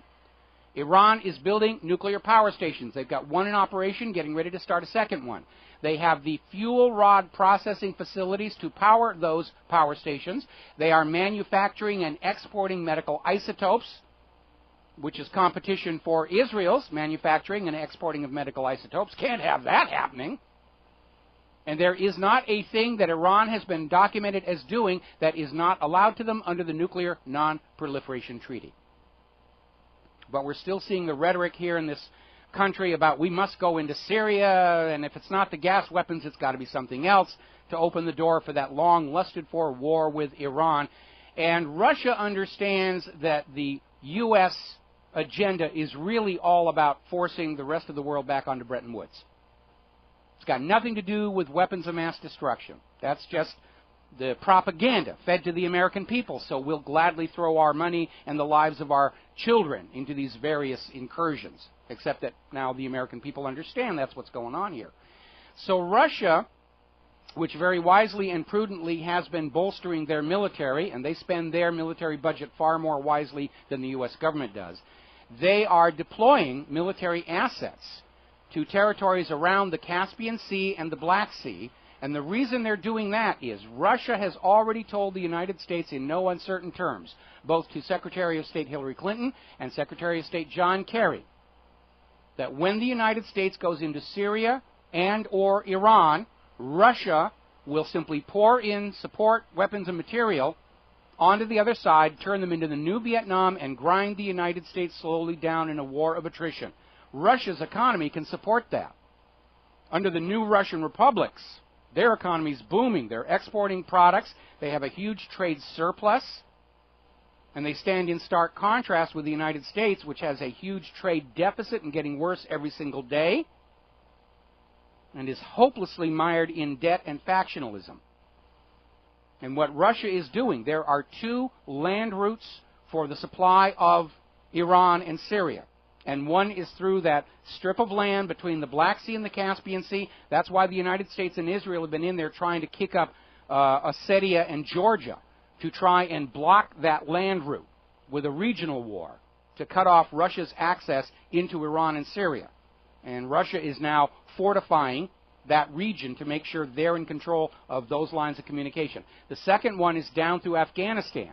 Iran is building nuclear power stations. They've got one in operation, getting ready to start a second one. They have the fuel rod processing facilities to power those power stations. They are manufacturing and exporting medical isotopes, which is competition for Israel's manufacturing and exporting of medical isotopes. Can't have that happening. And there is not a thing that Iran has been documented as doing that is not allowed to them under the Nuclear Non-Proliferation Treaty. But we're still seeing the rhetoric here in this country about we must go into Syria, and if it's not the gas weapons, it's got to be something else to open the door for that long lusted-for war with Iran. And Russia understands that the U.S. agenda is really all about forcing the rest of the world back onto Bretton Woods. It's got nothing to do with weapons of mass destruction. That's just the propaganda fed to the American people, so we'll gladly throw our money and the lives of our children into these various incursions, except that now the American people understand that's what's going on here. So Russia, which very wisely and prudently has been bolstering their military, and they spend their military budget far more wisely than the U.S. government does, they are deploying military assets to territories around the Caspian Sea and the Black Sea. And the reason they're doing that is Russia has already told the United States in no uncertain terms, both to Secretary of State Hillary Clinton and Secretary of State John Kerry, that when the United States goes into Syria and or Iran, Russia will simply pour in support, weapons, and material onto the other side, turn them into the new Vietnam, and grind the United States slowly down in a war of attrition. Russia's economy can support that. Under the new Russian republics, their economy is booming. They're exporting products. They have a huge trade surplus. And they stand in stark contrast with the United States, which has a huge trade deficit and getting worse every single day, and is hopelessly mired in debt and factionalism. And what Russia is doing, there are two land routes for the supply of Iran and Syria. And one is through that strip of land between the Black Sea and the Caspian Sea. That's why the United States and Israel have been in there trying to kick up Ossetia and Georgia to try and block that land route with a regional war to cut off Russia's access into Iran and Syria. And Russia is now fortifying that region to make sure they're in control of those lines of communication. The second one is down through Afghanistan.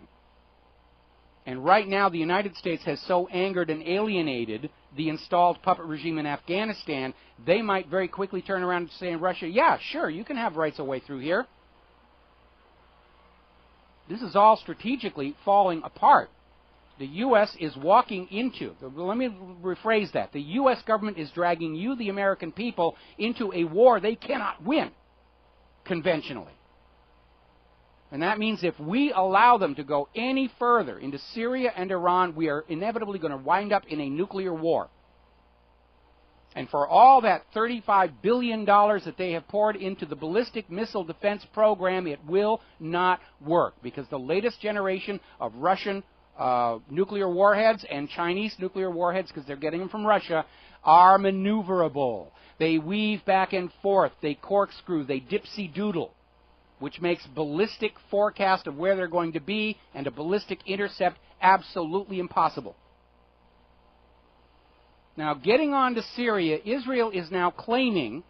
And right now, the United States has so angered and alienated the installed puppet regime in Afghanistan, they might very quickly turn around and say in Russia, yeah, sure, you can have rights of way through here. This is all strategically falling apart. The U.S. is walking into, let me rephrase that, the U.S. government is dragging you, the American people, into a war they cannot win conventionally. And that means if we allow them to go any further into Syria and Iran, we are inevitably going to wind up in a nuclear war. And for all that $35 billion that they have poured into the ballistic missile defense program, it will not work, because the latest generation of Russian nuclear warheads and Chinese nuclear warheads, because they're getting them from Russia, are maneuverable. They weave back and forth, they corkscrew, they dipsy-doodle, which makes ballistic forecast of where they're going to be and a ballistic intercept absolutely impossible. Now, getting on to Syria, Israel is now claiming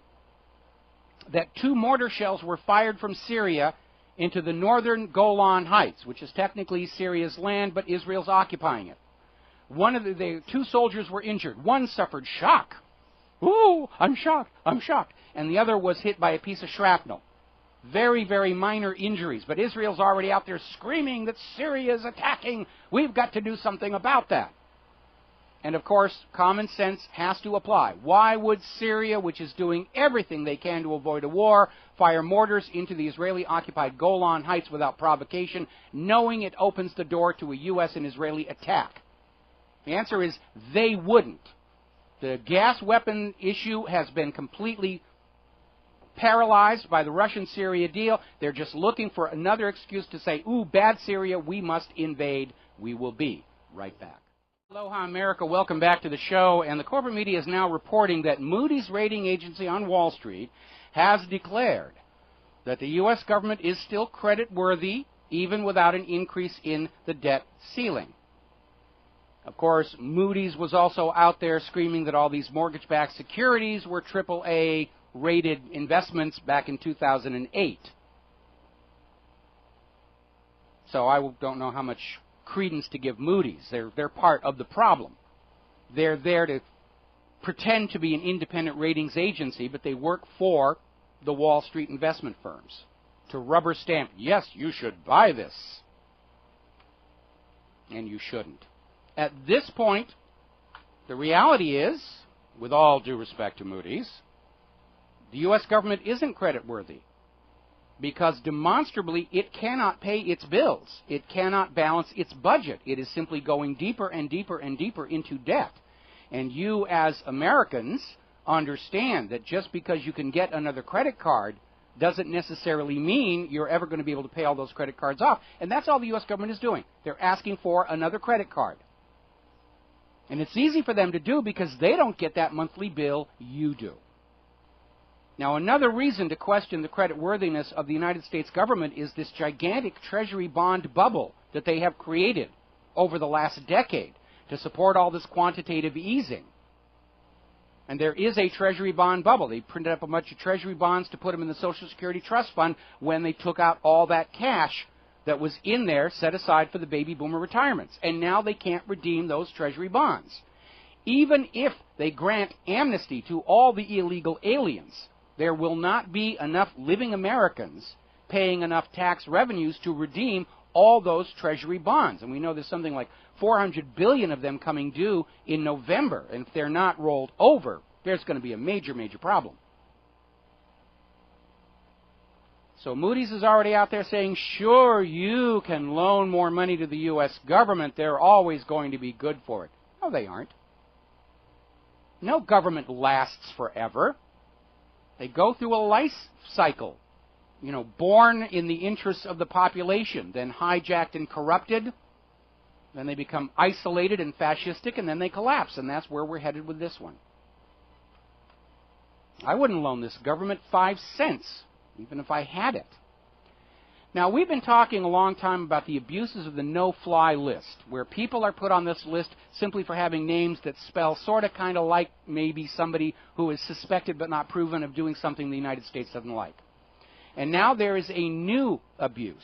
that 2 mortar shells were fired from Syria into the northern Golan Heights, which is technically Syria's land, but Israel's occupying it. One of the 2 soldiers were injured. One suffered shock. Ooh, I'm shocked, I'm shocked. And the other was hit by a piece of shrapnel. Very, very minor injuries. But Israel's already out there screaming that Syria is attacking. We've got to do something about that. And, of course, common sense has to apply. Why would Syria, which is doing everything they can to avoid a war, fire mortars into the Israeli-occupied Golan Heights without provocation, knowing it opens the door to a U.S. and Israeli attack? The answer is they wouldn't. The gas weapon issue has been completely paralyzed by the Russian-Syria deal. They're just looking for another excuse to say, ooh, bad Syria, we must invade. We will be right back. Aloha, America. Welcome back to the show. And the corporate media is now reporting that Moody's rating agency on Wall Street has declared that the U.S. government is still creditworthy, even without an increase in the debt ceiling. Of course, Moody's was also out there screaming that all these mortgage-backed securities were AAA-rated investments back in 2008. So I don't know how much credence to give Moody's. They're part of the problem. They're there to pretend to be an independent ratings agency, but they work for the Wall Street investment firms to rubber stamp, yes, you should buy this, and you shouldn't. At this point, the reality is, with all due respect to Moody's, the U.S. government isn't creditworthy, because demonstrably it cannot pay its bills. It cannot balance its budget. It is simply going deeper and deeper and deeper into debt. And you as Americans understand that just because you can get another credit card doesn't necessarily mean you're ever going to be able to pay all those credit cards off. And that's all the U.S. government is doing. They're asking for another credit card. And it's easy for them to do because they don't get that monthly bill, you do. Now, another reason to question the creditworthiness of the United States government is this gigantic Treasury bond bubble that they have created over the last decade to support all this quantitative easing. And there is a Treasury bond bubble. They printed up a bunch of Treasury bonds to put them in the Social Security Trust Fund when they took out all that cash that was in there set aside for the baby boomer retirements. And now they can't redeem those Treasury bonds. Even if they grant amnesty to all the illegal aliens, there will not be enough living Americans paying enough tax revenues to redeem all those Treasury bonds. And we know there's something like 400 billion of them coming due in November. And if they're not rolled over, there's going to be a major, major problem. So Moody's is already out there saying, sure, you can loan more money to the U.S. government. They're always going to be good for it. No, they aren't. No government lasts forever. They go through a life cycle, born in the interests of the population, then hijacked and corrupted, then they become isolated and fascistic, and then they collapse, and that's where we're headed with this one. I wouldn't loan this government 5 cents, even if I had it. Now, we've been talking a long time about the abuses of the no-fly list, where people are put on this list simply for having names that spell sort of kind of like maybe somebody who is suspected but not proven of doing something the United States doesn't like. And now there is a new abuse.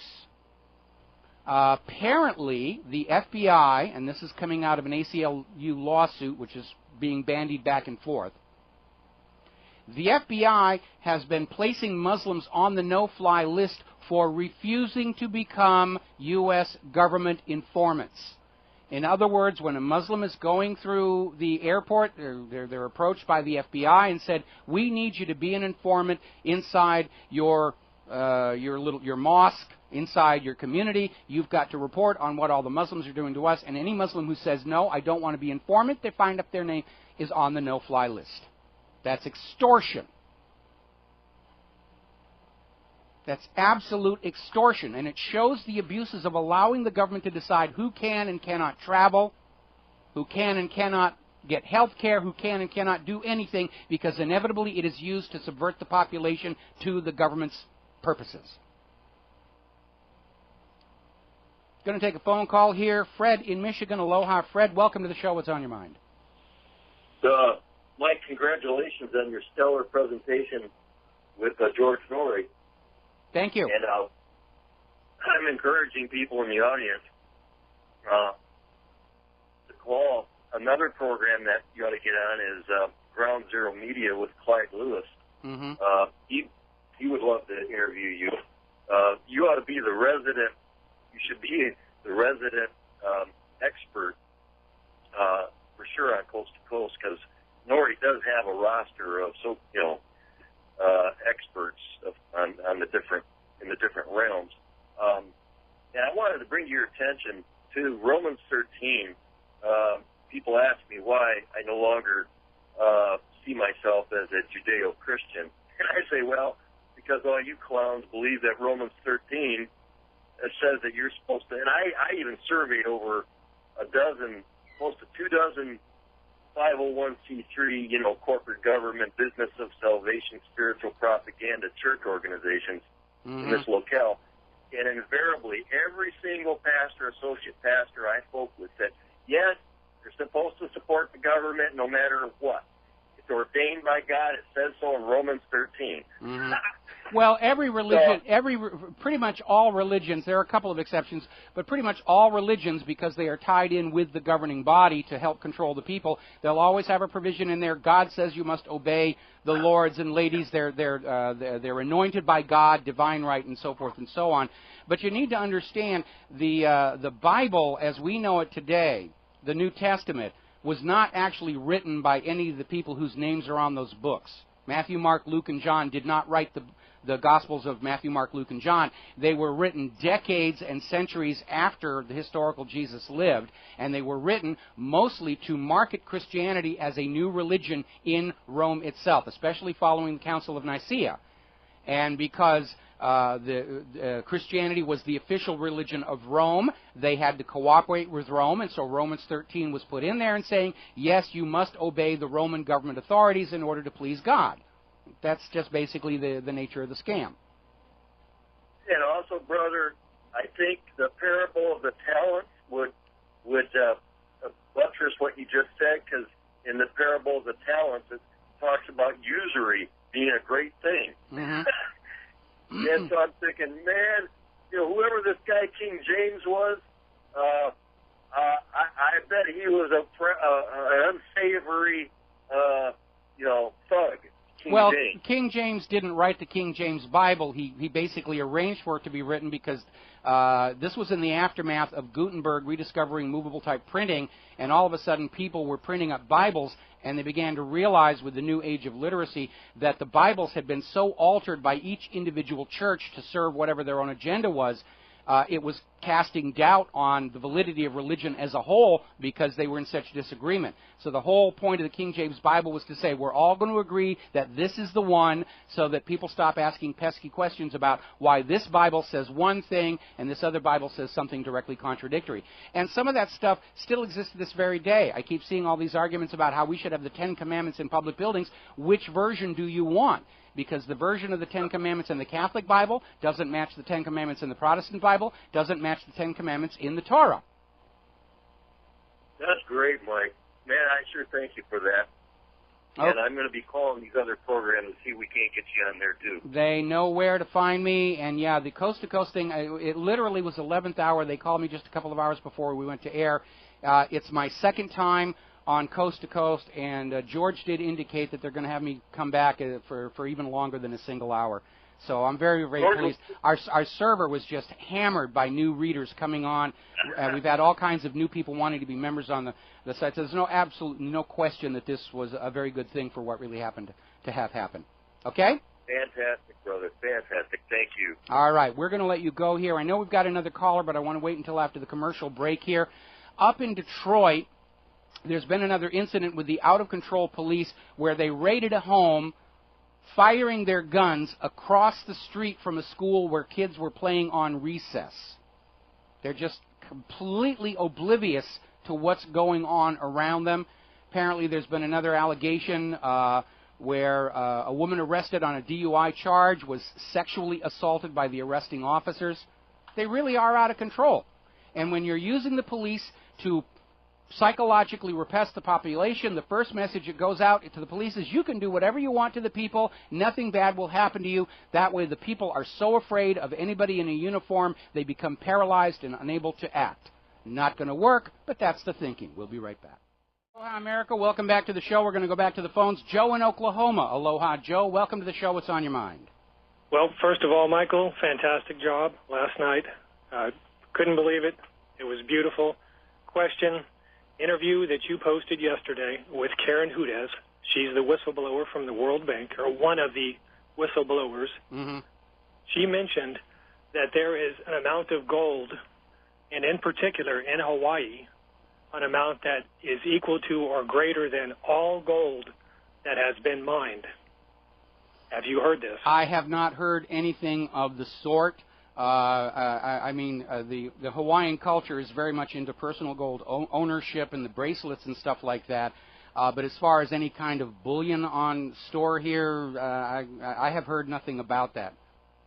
Apparently, the FBI, and this is coming out of an ACLU lawsuit, which is being bandied back and forth, the FBI has been placing Muslims on the no-fly list for refusing to become U.S. government informants. In other words, when a Muslim is going through the airport, they're approached by the FBI and said, we need you to be an informant inside your mosque, inside your community. You've got to report on what all the Muslims are doing to us. And any Muslim who says, no, I don't want to be informant, they find up their name, is on the no-fly list. That's extortion. That's absolute extortion, and it shows the abuses of allowing the government to decide who can and cannot travel, who can and cannot get health care, who can and cannot do anything, because inevitably it is used to subvert the population to the government's purposes. Going to take a phone call here. Fred in Michigan. Aloha, Fred. Welcome to the show. What's on your mind? Mike, congratulations on your stellar presentation with George Norrie. Thank you. And I'm encouraging people in the audience to call. Another program that you ought to get on is Ground Zero Media with Clyde Lewis. Mm-hmm. He would love to interview you. You ought to be the resident. You should be the resident expert for sure on Coast to Coast, because Norrie does have a roster of experts on the different realms. And I wanted to bring to your attention to Romans 13. People ask me why I no longer see myself as a Judeo-Christian. And I say, well, because all you clowns believe that Romans 13 says that you're supposed to, and I even surveyed over close to 24 501c3, corporate government, business of salvation, spiritual propaganda, church organizations in this locale. And invariably, every single pastor, associate pastor I spoke with said, yes, you're supposed to support the government no matter what. It's ordained by God. It says so in Romans 13. Mm-hmm. Well, every religion, pretty much all religions, there are a couple of exceptions, but pretty much all religions, because they are tied in with the governing body to help control the people, they'll always have a provision in there. God says you must obey the lords and ladies. They're anointed by God, divine right, and so forth and so on. But you need to understand the Bible as we know it today, the New Testament, was not actually written by any of the people whose names are on those books. Matthew, Mark, Luke, and John did not write the Gospels of Matthew, Mark, Luke, and John. They were written decades and centuries after the historical Jesus lived, and they were written mostly to market Christianity as a new religion in Rome itself, especially following the Council of Nicaea. And because Christianity was the official religion of Rome, they had to cooperate with Rome, and so Romans 13 was put in there and saying, yes, you must obey the Roman government authorities in order to please God. That's just basically the nature of the scam. And also, brother, I think the parable of the talents would buttress what you just said, because in the parable of the talents, it talks about usury being a great thing. Mm-hmm. And so I'm thinking, man, whoever this guy King James was, I bet he was an unsavory, thug. King James didn't write the King James Bible. He basically arranged for it to be written because this was in the aftermath of Gutenberg rediscovering movable type printing, and all of a sudden people were printing up Bibles, and they began to realize with the new age of literacy that the Bibles had been so altered by each individual church to serve whatever their own agenda was. It was casting doubt on the validity of religion as a whole because they were in such disagreement. So the whole point of the King James Bible was to say we're all going to agree that this is the one, so that people stop asking pesky questions about why this Bible says one thing and this other Bible says something directly contradictory. And some of that stuff still exists to this very day. I keep seeing all these arguments about how we should have the Ten Commandments in public buildings. Which version do you want? Because the version of the Ten Commandments in the Catholic Bible doesn't match the Ten Commandments in the Protestant Bible, doesn't match the Ten Commandments in the Torah. That's great, Mike. Man, I sure thank you for that. Oh. And I'm going to be calling these other programs to see if we can't get you on there, too. They know where to find me. And, yeah, the coast-to-coast thing, it literally was 11th hour. They called me just a couple of hours before we went to air. It's my second time on Coast to Coast, and George did indicate that they're going to have me come back for even longer than a single hour. So I'm very, very pleased. Our server was just hammered by new readers coming on. We've had all kinds of new people wanting to be members on the site. So there's absolutely no question that this was a very good thing for what really happened to have happen. Okay? Fantastic, brother. Fantastic. Thank you. All right. We're going to let you go here. I know we've got another caller, but I want to wait until after the commercial break here. Up in Detroit, there's been another incident with the out-of-control police where they raided a home, firing their guns across the street from a school where kids were playing on recess. They're just completely oblivious to what's going on around them. Apparently there's been another allegation where a woman arrested on a DUI charge was sexually assaulted by the arresting officers. They really are out of control. And when you're using the police to psychologically repress the population. The first message that goes out to the police is you can do whatever you want to the people. Nothing bad will happen to you. That way the people are so afraid of anybody in a uniform, they become paralyzed and unable to act. Not going to work, but that's the thinking. We'll be right back. Aloha, America. Welcome back to the show. We're going to go back to the phones. Joe in Oklahoma. Aloha, Joe. Welcome to the show. What's on your mind? Well, first of all, Michael, fantastic job last night. Couldn't believe it. It was beautiful. Question, interview that you posted yesterday with Karen Hudez. She's the whistleblower from the World Bank, or one of the whistleblowers. Mm-hmm. She mentioned that there is an amount of gold, and in particular in Hawaii, an amount that is equal to or greater than all gold that has been mined. Have you heard this? I have not heard anything of the sort. The Hawaiian culture is very much into personal gold ownership and the bracelets and stuff like that. But as far as any kind of bullion on store here, I have heard nothing about that.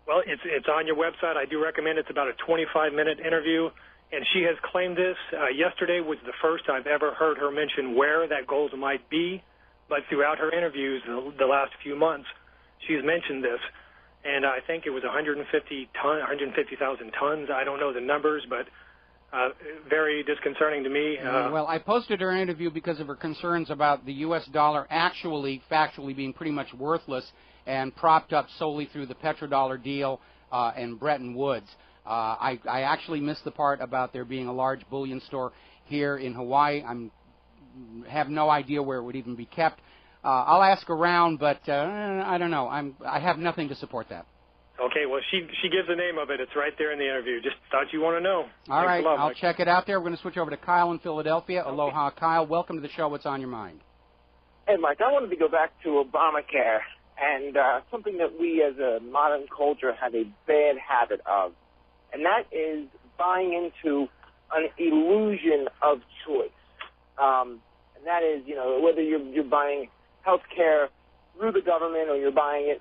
Well, it's on your website. I do recommend it. It's about a 25-minute interview. And she has claimed this. Yesterday was the first I've ever heard her mention where that gold might be. But throughout her interviews the last few months, she's mentioned this. And I think it was 150,000 tons. I don't know the numbers, but very disconcerting to me. Well, I posted her interview because of her concerns about the U.S. dollar actually, factually being pretty much worthless and propped up solely through the petrodollar deal and Bretton Woods. I actually missed the part about there being a large bullion store here in Hawaii. I have no idea where it would even be kept. I'll ask around, but I don't know. I have nothing to support that. Okay, well, she gives the name of it. It's right there in the interview. Just thought you want to know. All right, I'll check it out there. We're going to switch over to Kyle in Philadelphia. Okay. Aloha, Kyle. Welcome to the show. What's on your mind? Hey, Mike, I wanted to go back to Obamacare and something that we as a modern culture have a bad habit of, and that is buying into an illusion of choice. And that is, whether you're buying health care through the government or you're buying it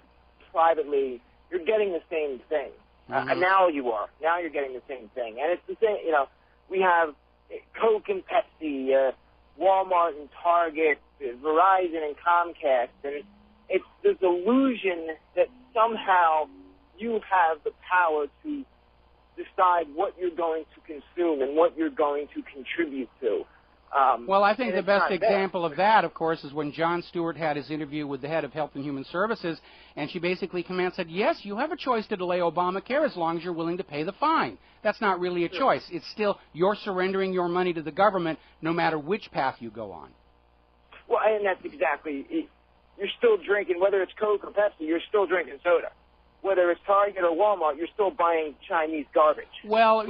privately, you're getting the same thing. Mm-hmm. And now you are. Now you're getting the same thing. And it's the same, we have Coke and Pepsi, Walmart and Target, Verizon and Comcast, and it's this illusion that somehow you have the power to decide what you're going to consume and what you're going to contribute to. Well, I think the best example of that, of course, is when Jon Stewart had his interview with the head of Health and Human Services, and she basically came out and said, yes, you have a choice to delay Obamacare as long as you're willing to pay the fine. That's not really a choice. It's still you're surrendering your money to the government no matter which path you go on. Well, and that's exactly it. You're still drinking, whether it's Coke or Pepsi, you're still drinking soda. Whether it's Target or Walmart, you're still buying Chinese garbage. Well,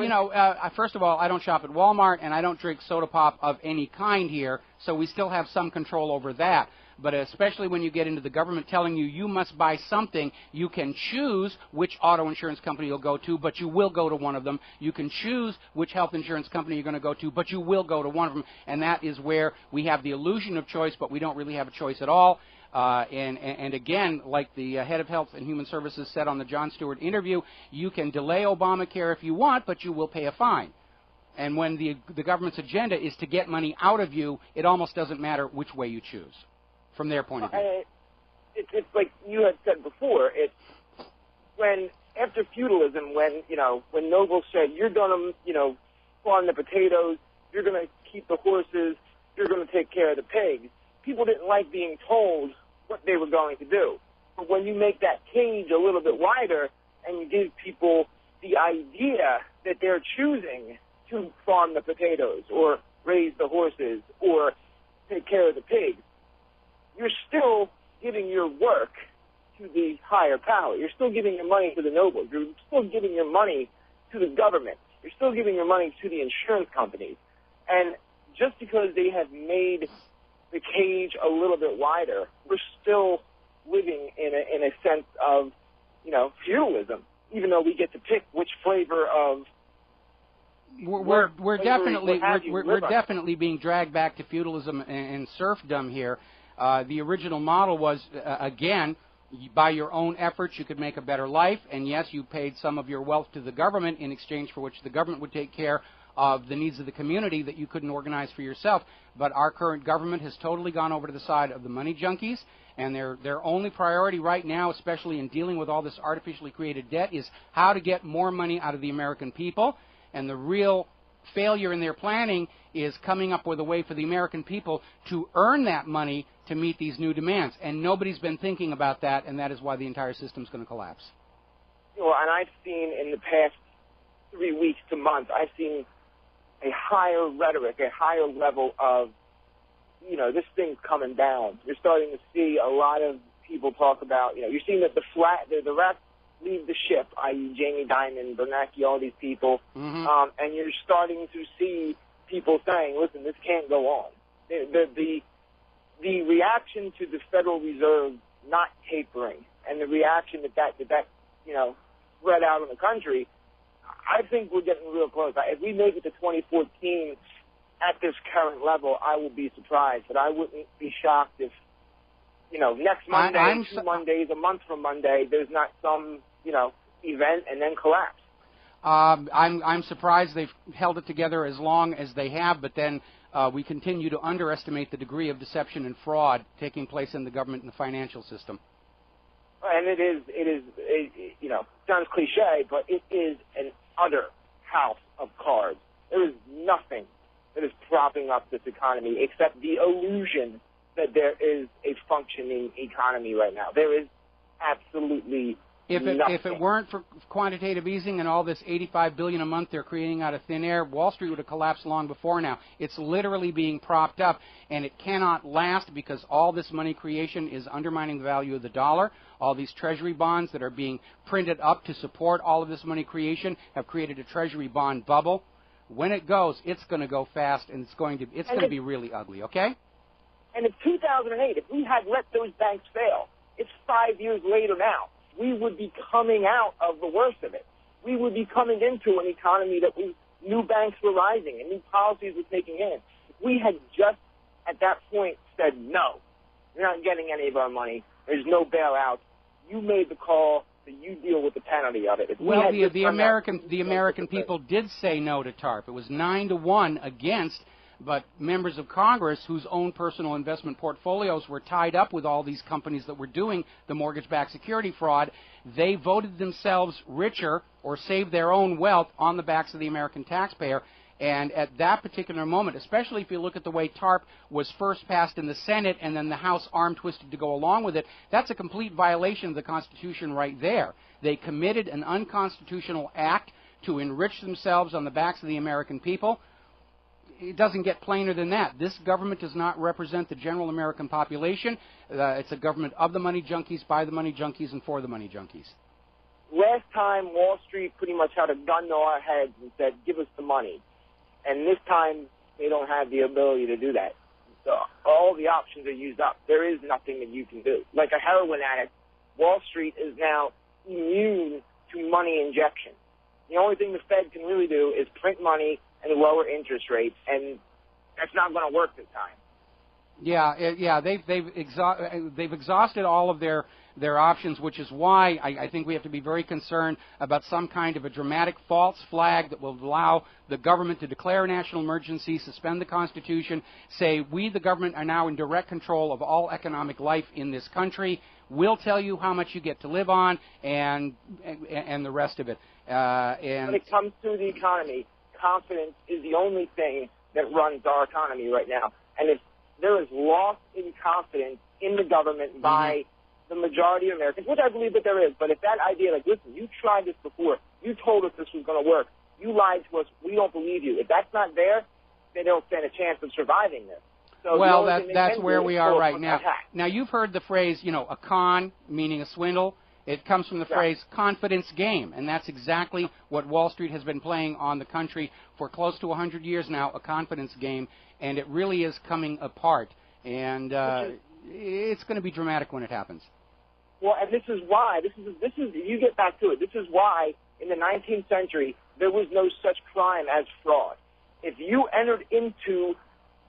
first of all, I don't shop at Walmart, and I don't drink soda pop of any kind here, so we still have some control over that. But especially when you get into the government telling you you must buy something, you can choose which auto insurance company you'll go to, but you will go to one of them. You can choose which health insurance company you're going to go to, but you will go to one of them. And that is where we have the illusion of choice, but we don't really have a choice at all. And again, like the head of Health and Human Services said on the Jon Stewart interview, you can delay Obamacare if you want, but you will pay a fine. And when the government's agenda is to get money out of you, it almost doesn't matter which way you choose, from their point of view. It's like you had said before. It's when after feudalism, when nobles said you're going to, farm the potatoes, you're going to keep the horses, you're going to take care of the pigs. People didn't like being told what they were going to do. But when you make that cage a little bit wider and you give people the idea that they're choosing to farm the potatoes or raise the horses or take care of the pigs, you're still giving your work to the higher power. You're still giving your money to the nobles. You're still giving your money to the government. You're still giving your money to the insurance companies. And just because they have made the cage a little bit wider, we're still living in a sense of, feudalism, even though we get to pick which flavor of we're definitely being dragged back to feudalism and serfdom here. The original model was, again, by your own efforts you could make a better life, and yes, you paid some of your wealth to the government in exchange for which the government would take care of the needs of the community that you couldn't organize for yourself. But our current government has totally gone over to the side of the money junkies, and their only priority right now, especially in dealing with all this artificially created debt, is how to get more money out of the American people. And the real failure in their planning is coming up with a way for the American people to earn that money to meet these new demands. And nobody's been thinking about that, and that is why the entire system's going to collapse. Well, and I've seen in the past 3 weeks to months, I've seen a higher rhetoric, a higher level of, this thing's coming down. You're starting to see a lot of people talk about, you're seeing that the rats leave the ship, i.e. Jamie Dimon, Bernanke, all these people, and you're starting to see people saying, listen, this can't go on. The reaction to the Federal Reserve not tapering and the reaction that spread out in the country, I think we're getting real close. If we make it to 2014 at this current level, I will be surprised, but I wouldn't be shocked if, next Monday, 2 Mondays, a month from Monday, there's not some, event and then collapse. I'm surprised they've held it together as long as they have, but then we continue to underestimate the degree of deception and fraud taking place in the government and the financial system. And it is, sounds cliche, but it is an utter house of cards. There is nothing that is propping up this economy except the illusion that there is a functioning economy right now. There is absolutely nothing. If it weren't for quantitative easing and all this $85 billion a month they're creating out of thin air, Wall Street would have collapsed long before now. It's literally being propped up, and it cannot last because all this money creation is undermining the value of the dollar. All these treasury bonds that are being printed up to support all of this money creation have created a treasury bond bubble. When it goes, it's going to go fast, and it's going to be really ugly, okay? And in 2008, if we had let those banks fail, it's 5 years later now. We would be coming out of the worst of it. We would be coming into an economy that new banks were rising and new policies were taking in. If we had just at that point said, no, you're not getting any of our money, there's no bailout, you made the call, so you deal with the penalty of it. Well, the American people did say no to TARP. It was 9-1 against, but members of Congress whose own personal investment portfolios were tied up with all these companies that were doing the mortgage-backed security fraud, they voted themselves richer or saved their own wealth on the backs of the American taxpayer. And at that particular moment, especially if you look at the way TARP was first passed in the Senate and then the House arm-twisted to go along with it, that's a complete violation of the Constitution right there. They committed an unconstitutional act to enrich themselves on the backs of the American people. It doesn't get plainer than that. This government does not represent the general American population. It's a government of the money junkies, by the money junkies, and for the money junkies. Last time, Wall Street pretty much had a gun to our heads and said, give us the money. And this time, they don't have the ability to do that. So all the options are used up. There is nothing that you can do. Like a heroin addict, Wall Street is now immune to money injection. The only thing the Fed can really do is print money and lower interest rates, and that's not going to work this time. Yeah, they've exhausted all of their options, which is why I think we have to be very concerned about some kind of a dramatic false flag that will allow the government to declare a national emergency, suspend the Constitution, say we, the government, are now in direct control of all economic life in this country. We'll tell you how much you get to live on, and the rest of it. And when it comes to the economy, confidence is the only thing that runs our economy right now. And if there is loss in confidence in the government by the majority of Americans, which I believe that there is, but if that idea, like, listen, you tried this before, you told us this was going to work, you lied to us, we don't believe you. If that's not there, they don't stand a chance of surviving this. So well, that's where we are right now. Now, you've heard the phrase, a con, meaning a swindle. It comes from the phrase confidence game, and that's exactly what Wall Street has been playing on the country for close to 100 years now, a confidence game, and it really is coming apart. And it's going to be dramatic when it happens. Well, and this is why, you get back to it, this is why in the 19th century there was no such crime as fraud. If you entered into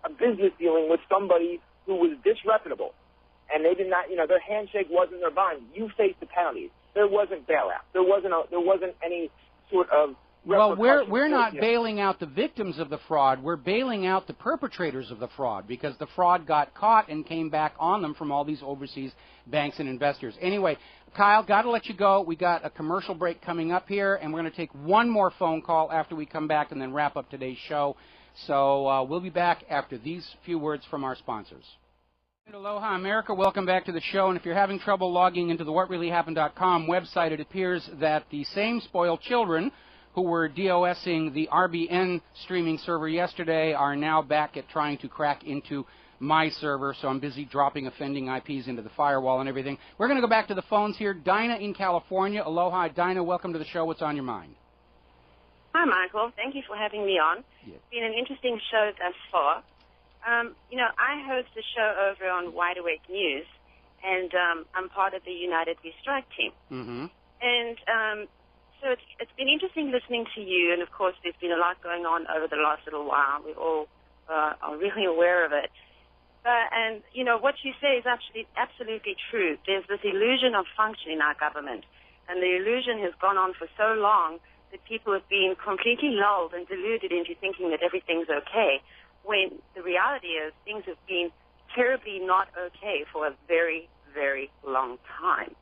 a business dealing with somebody who was disreputable, and they did not, their handshake wasn't their bond, you faced the penalties. There wasn't bailout. There wasn't any sort of Well, we're not bailing out the victims of the fraud. We're bailing out the perpetrators of the fraud because the fraud got caught and came back on them from all these overseas banks and investors. Anyway, Kyle, got to let you go. We got a commercial break coming up here, and we're going to take one more phone call after we come back and then wrap up today's show. So we'll be back after these few words from our sponsors. Aloha, America. Welcome back to the show. And if you're having trouble logging into the whatreallyhappened.com website, it appears that the same spoiled children who were DOSing the RBN streaming server yesterday are now back at trying to crack into my server, so I'm busy dropping offending IPs into the firewall and everything. We're going to go back to the phones here. Dinah in California. Aloha, Dinah. Welcome to the show. What's on your mind? Hi, Michael. Thank you for having me on. Yes. It's been an interesting show thus far. I host a show over on Wide Awake News, and I'm part of the United We Strike team. Mm-hmm. And so it's been interesting listening to you, and of course there's been a lot going on over the last little while. We all are really aware of it. And, what you say is absolutely true. There's this illusion of function in our government, and the illusion has gone on for so long that people have been completely lulled and deluded into thinking that everything's okay, when the reality is things have been terribly not okay for a very, very long time.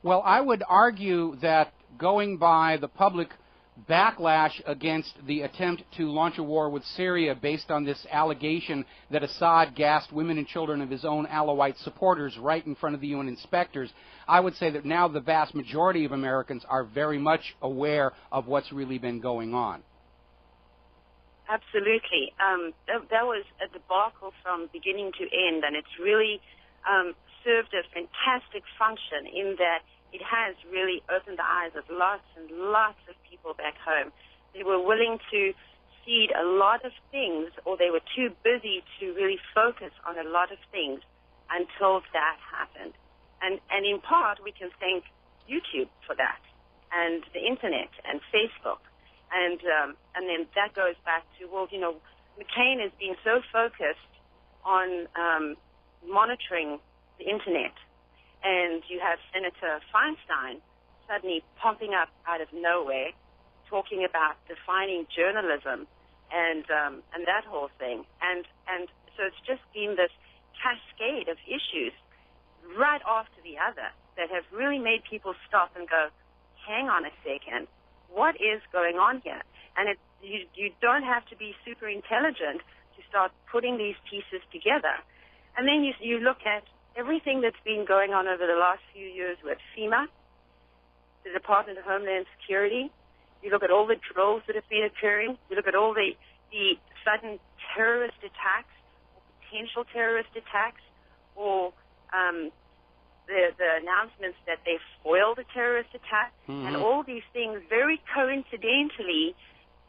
Well, I would argue that going by the public backlash against the attempt to launch a war with Syria based on this allegation that Assad gassed women and children of his own Alawite supporters right in front of the UN inspectors, I would say that now the vast majority of Americans are very much aware of what's really been going on. Absolutely. That was a debacle from beginning to end, and it's really served a fantastic function in that it has really opened the eyes of lots and lots of people back home. They were willing to cede a lot of things, or they were too busy to really focus on a lot of things until that happened. And in part, we can thank YouTube for that, and the Internet, and Facebook. And then that goes back to, McCain has been so focused on monitoring the Internet. And you have Senator Feinstein suddenly popping up out of nowhere, talking about defining journalism and that whole thing. And so it's just been this cascade of issues right after the other that have really made people stop and go, hang on a second, what is going on here? And you don't have to be super intelligent to start putting these pieces together. And then you look at everything that's been going on over the last few years with FEMA, the Department of Homeland Security. You look at all the drills that have been occurring. You look at all the sudden terrorist attacks, or potential terrorist attacks, or the announcements that they foiled a terrorist attack. Mm-hmm. And all these things very coincidentally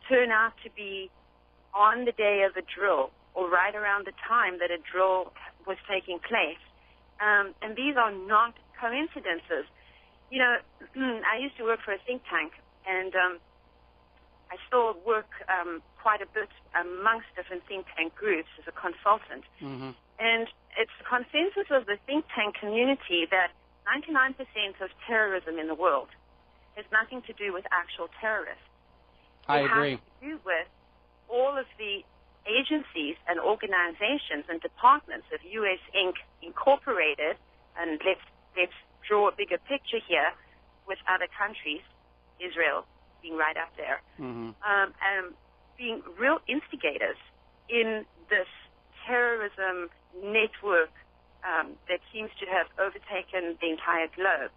turn out to be on the day of a drill, or right around the time that a drill was taking place. And these are not coincidences. I used to work for a think tank, and I still work quite a bit amongst different think tank groups as a consultant. Mm-hmm. And it's the consensus of the think tank community that 99% of terrorism in the world has nothing to do with actual terrorists. I agree. It has to do with all of the agencies and organizations and departments of U.S. Inc. Incorporated, and let's draw a bigger picture here with other countries, Israel being right up there, mm-hmm. Being real instigators in this terrorism network that seems to have overtaken the entire globe.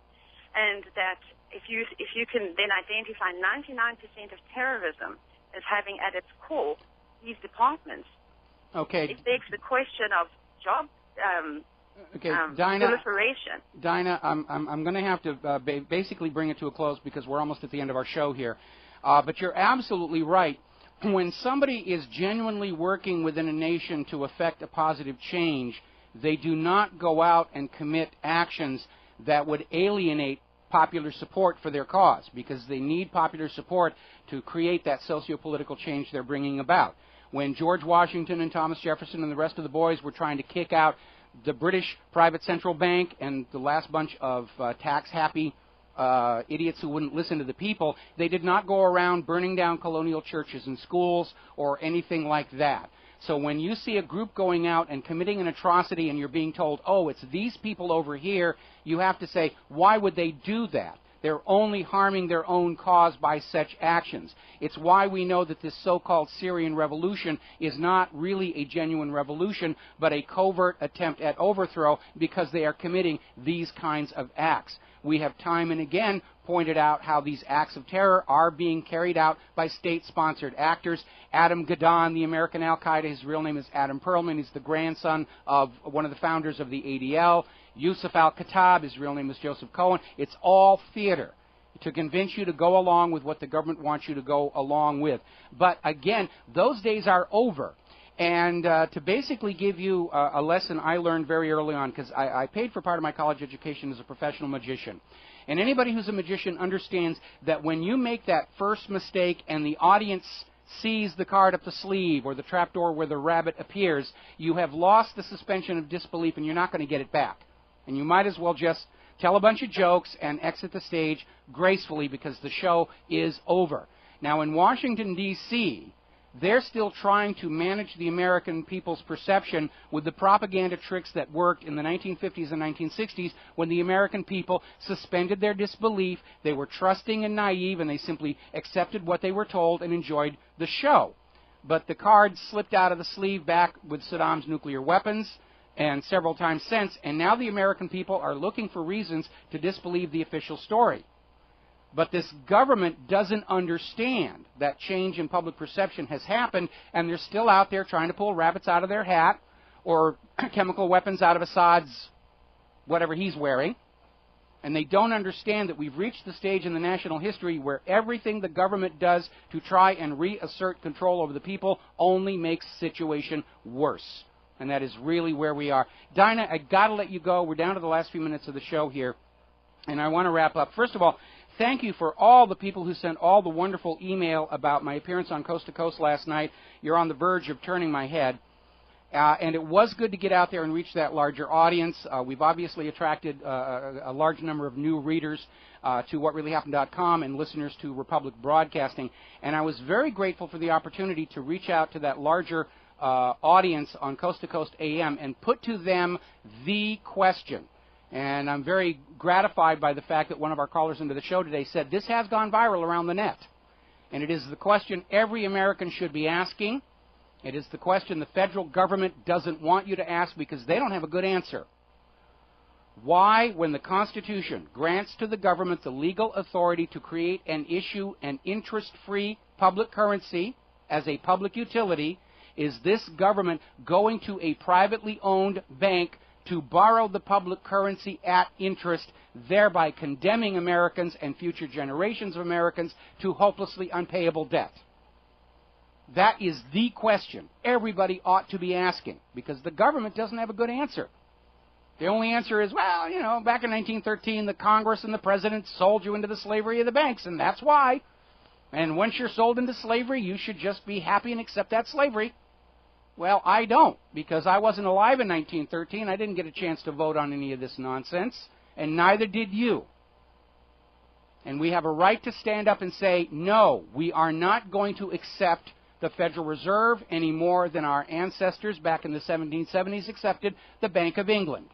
And that if you can then identify 99% of terrorism as having at its core these departments, it begs the question of job proliferation. Dinah, I'm going to have to basically bring it to a close because we're almost at the end of our show here. But you're absolutely right. When somebody is genuinely working within a nation to effect a positive change, they do not go out and commit actions that would alienate popular support for their cause, because they need popular support to create that socio-political change they're bringing about. When George Washington and Thomas Jefferson and the rest of the boys were trying to kick out the British private central bank and the last bunch of tax-happy idiots who wouldn't listen to the people. They did not go around burning down colonial churches and schools or anything like that. So when you see a group going out and committing an atrocity and you're being told, oh, it's these people over here, you have to say, why would they do that? They're only harming their own cause by such actions. It's why we know that this so-called Syrian revolution is not really a genuine revolution, but a covert attempt at overthrow, because they are committing these kinds of acts. We have time and again pointed out how these acts of terror are being carried out by state-sponsored actors. Adam Gadon, the American Al-Qaeda, his real name is Adam Perlman. He's the grandson of one of the founders of the ADL. Yusuf al-Khattab, his real name is Joseph Cohen. It's all theater to convince you to go along with what the government wants you to go along with. But again, those days are over. And to basically give you a lesson I learned very early on, because I paid for part of my college education as a professional magician. And anybody who's a magician understands that when you make that first mistake and the audience sees the card up the sleeve or the trapdoor where the rabbit appears, you have lost the suspension of disbelief and you're not going to get it back. And you might as well just tell a bunch of jokes and exit the stage gracefully, because the show is over. Now, in Washington, D.C., they're still trying to manage the American people's perception with the propaganda tricks that worked in the 1950s and 1960s, when the American people suspended their disbelief, they were trusting and naive, and they simply accepted what they were told and enjoyed the show. But the card slipped out of the sleeve back with Saddam's nuclear weapons, and several times since, and now the American people are looking for reasons to disbelieve the official story. But this government doesn't understand that change in public perception has happened, and they're still out there trying to pull rabbits out of their hat or chemical weapons out of Assad's whatever he's wearing. And they don't understand that we've reached the stage in the national history where everything the government does to try and reassert control over the people only makes the situation worse. And that is really where we are. Dinah, I got to let you go. We're down to the last few minutes of the show here, and I want to wrap up. First of all, thank you for all the people who sent all the wonderful email about my appearance on Coast to Coast last night. You're on the verge of turning my head. And it was good to get out there and reach that larger audience. We've obviously attracted a large number of new readers to WhatReallyHappened.com and listeners to Republic Broadcasting. And I was very grateful for the opportunity to reach out to that larger audience on Coast to Coast AM and put to them the question. And I'm very gratified by the fact that one of our callers into the show today said this has gone viral around the net. And it is the question every American should be asking. It is the question the federal government doesn't want you to ask because they don't have a good answer. Why, when the Constitution grants to the government the legal authority to create and issue an interest-free public currency as a public utility, is this government going to a privately owned bank to borrow the public currency at interest, thereby condemning Americans and future generations of Americans to hopelessly unpayable debt? That is the question everybody ought to be asking, because the government doesn't have a good answer. The only answer is, well, you know, back in 1913, the Congress and the President sold you into the slavery of the banks, and that's why. And once you're sold into slavery, you should just be happy and accept that slavery. Well, I don't, because I wasn't alive in 1913. I didn't get a chance to vote on any of this nonsense, and neither did you. And we have a right to stand up and say, no, we are not going to accept the Federal Reserve any more than our ancestors back in the 1770s accepted the Bank of England.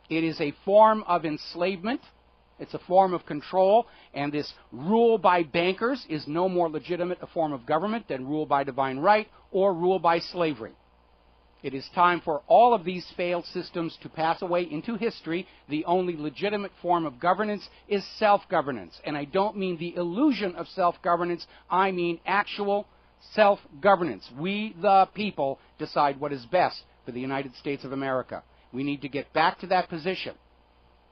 It is a form of enslavement. It's a form of control, and this rule by bankers is no more legitimate a form of government than rule by divine right or rule by slavery. It is time for all of these failed systems to pass away into history. The only legitimate form of governance is self-governance, and I don't mean the illusion of self-governance. I mean actual self-governance. We, the people, decide what is best for the United States of America. We need to get back to that position.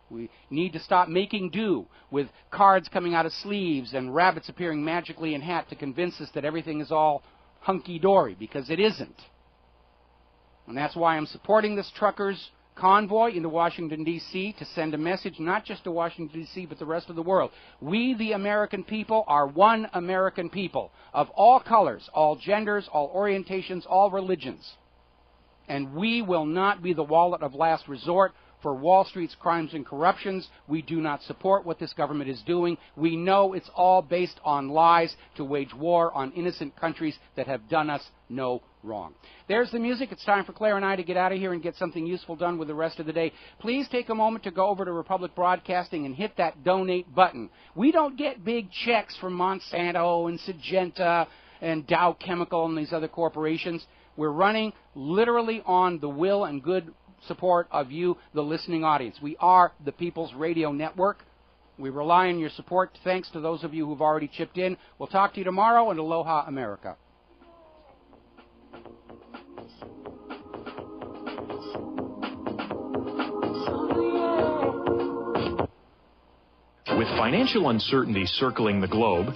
We need to stop making do with cards coming out of sleeves and rabbits appearing magically in hat to convince us that everything is all hunky-dory, because it isn't. And that's why I'm supporting this truckers' convoy into Washington, D.C. to send a message not just to Washington, D.C., but the rest of the world. We, the American people, are one American people of all colors, all genders, all orientations, all religions. And we will not be the wallet of last resort for Wall Street's crimes and corruptions. We do not support what this government is doing. We know it's all based on lies to wage war on innocent countries that have done us no wrong. There's the music. It's time for Claire and I to get out of here and get something useful done with the rest of the day. Please take a moment to go over to Republic Broadcasting and hit that donate button. We don't get big checks from Monsanto and Syngenta and Dow Chemical and these other corporations. We're running literally on the will and good support of you, the listening audience. We are the People's Radio Network. We rely on your support. Thanks to those of you who've already chipped in. We'll talk to you tomorrow, and aloha, America. With financial uncertainty circling the globe,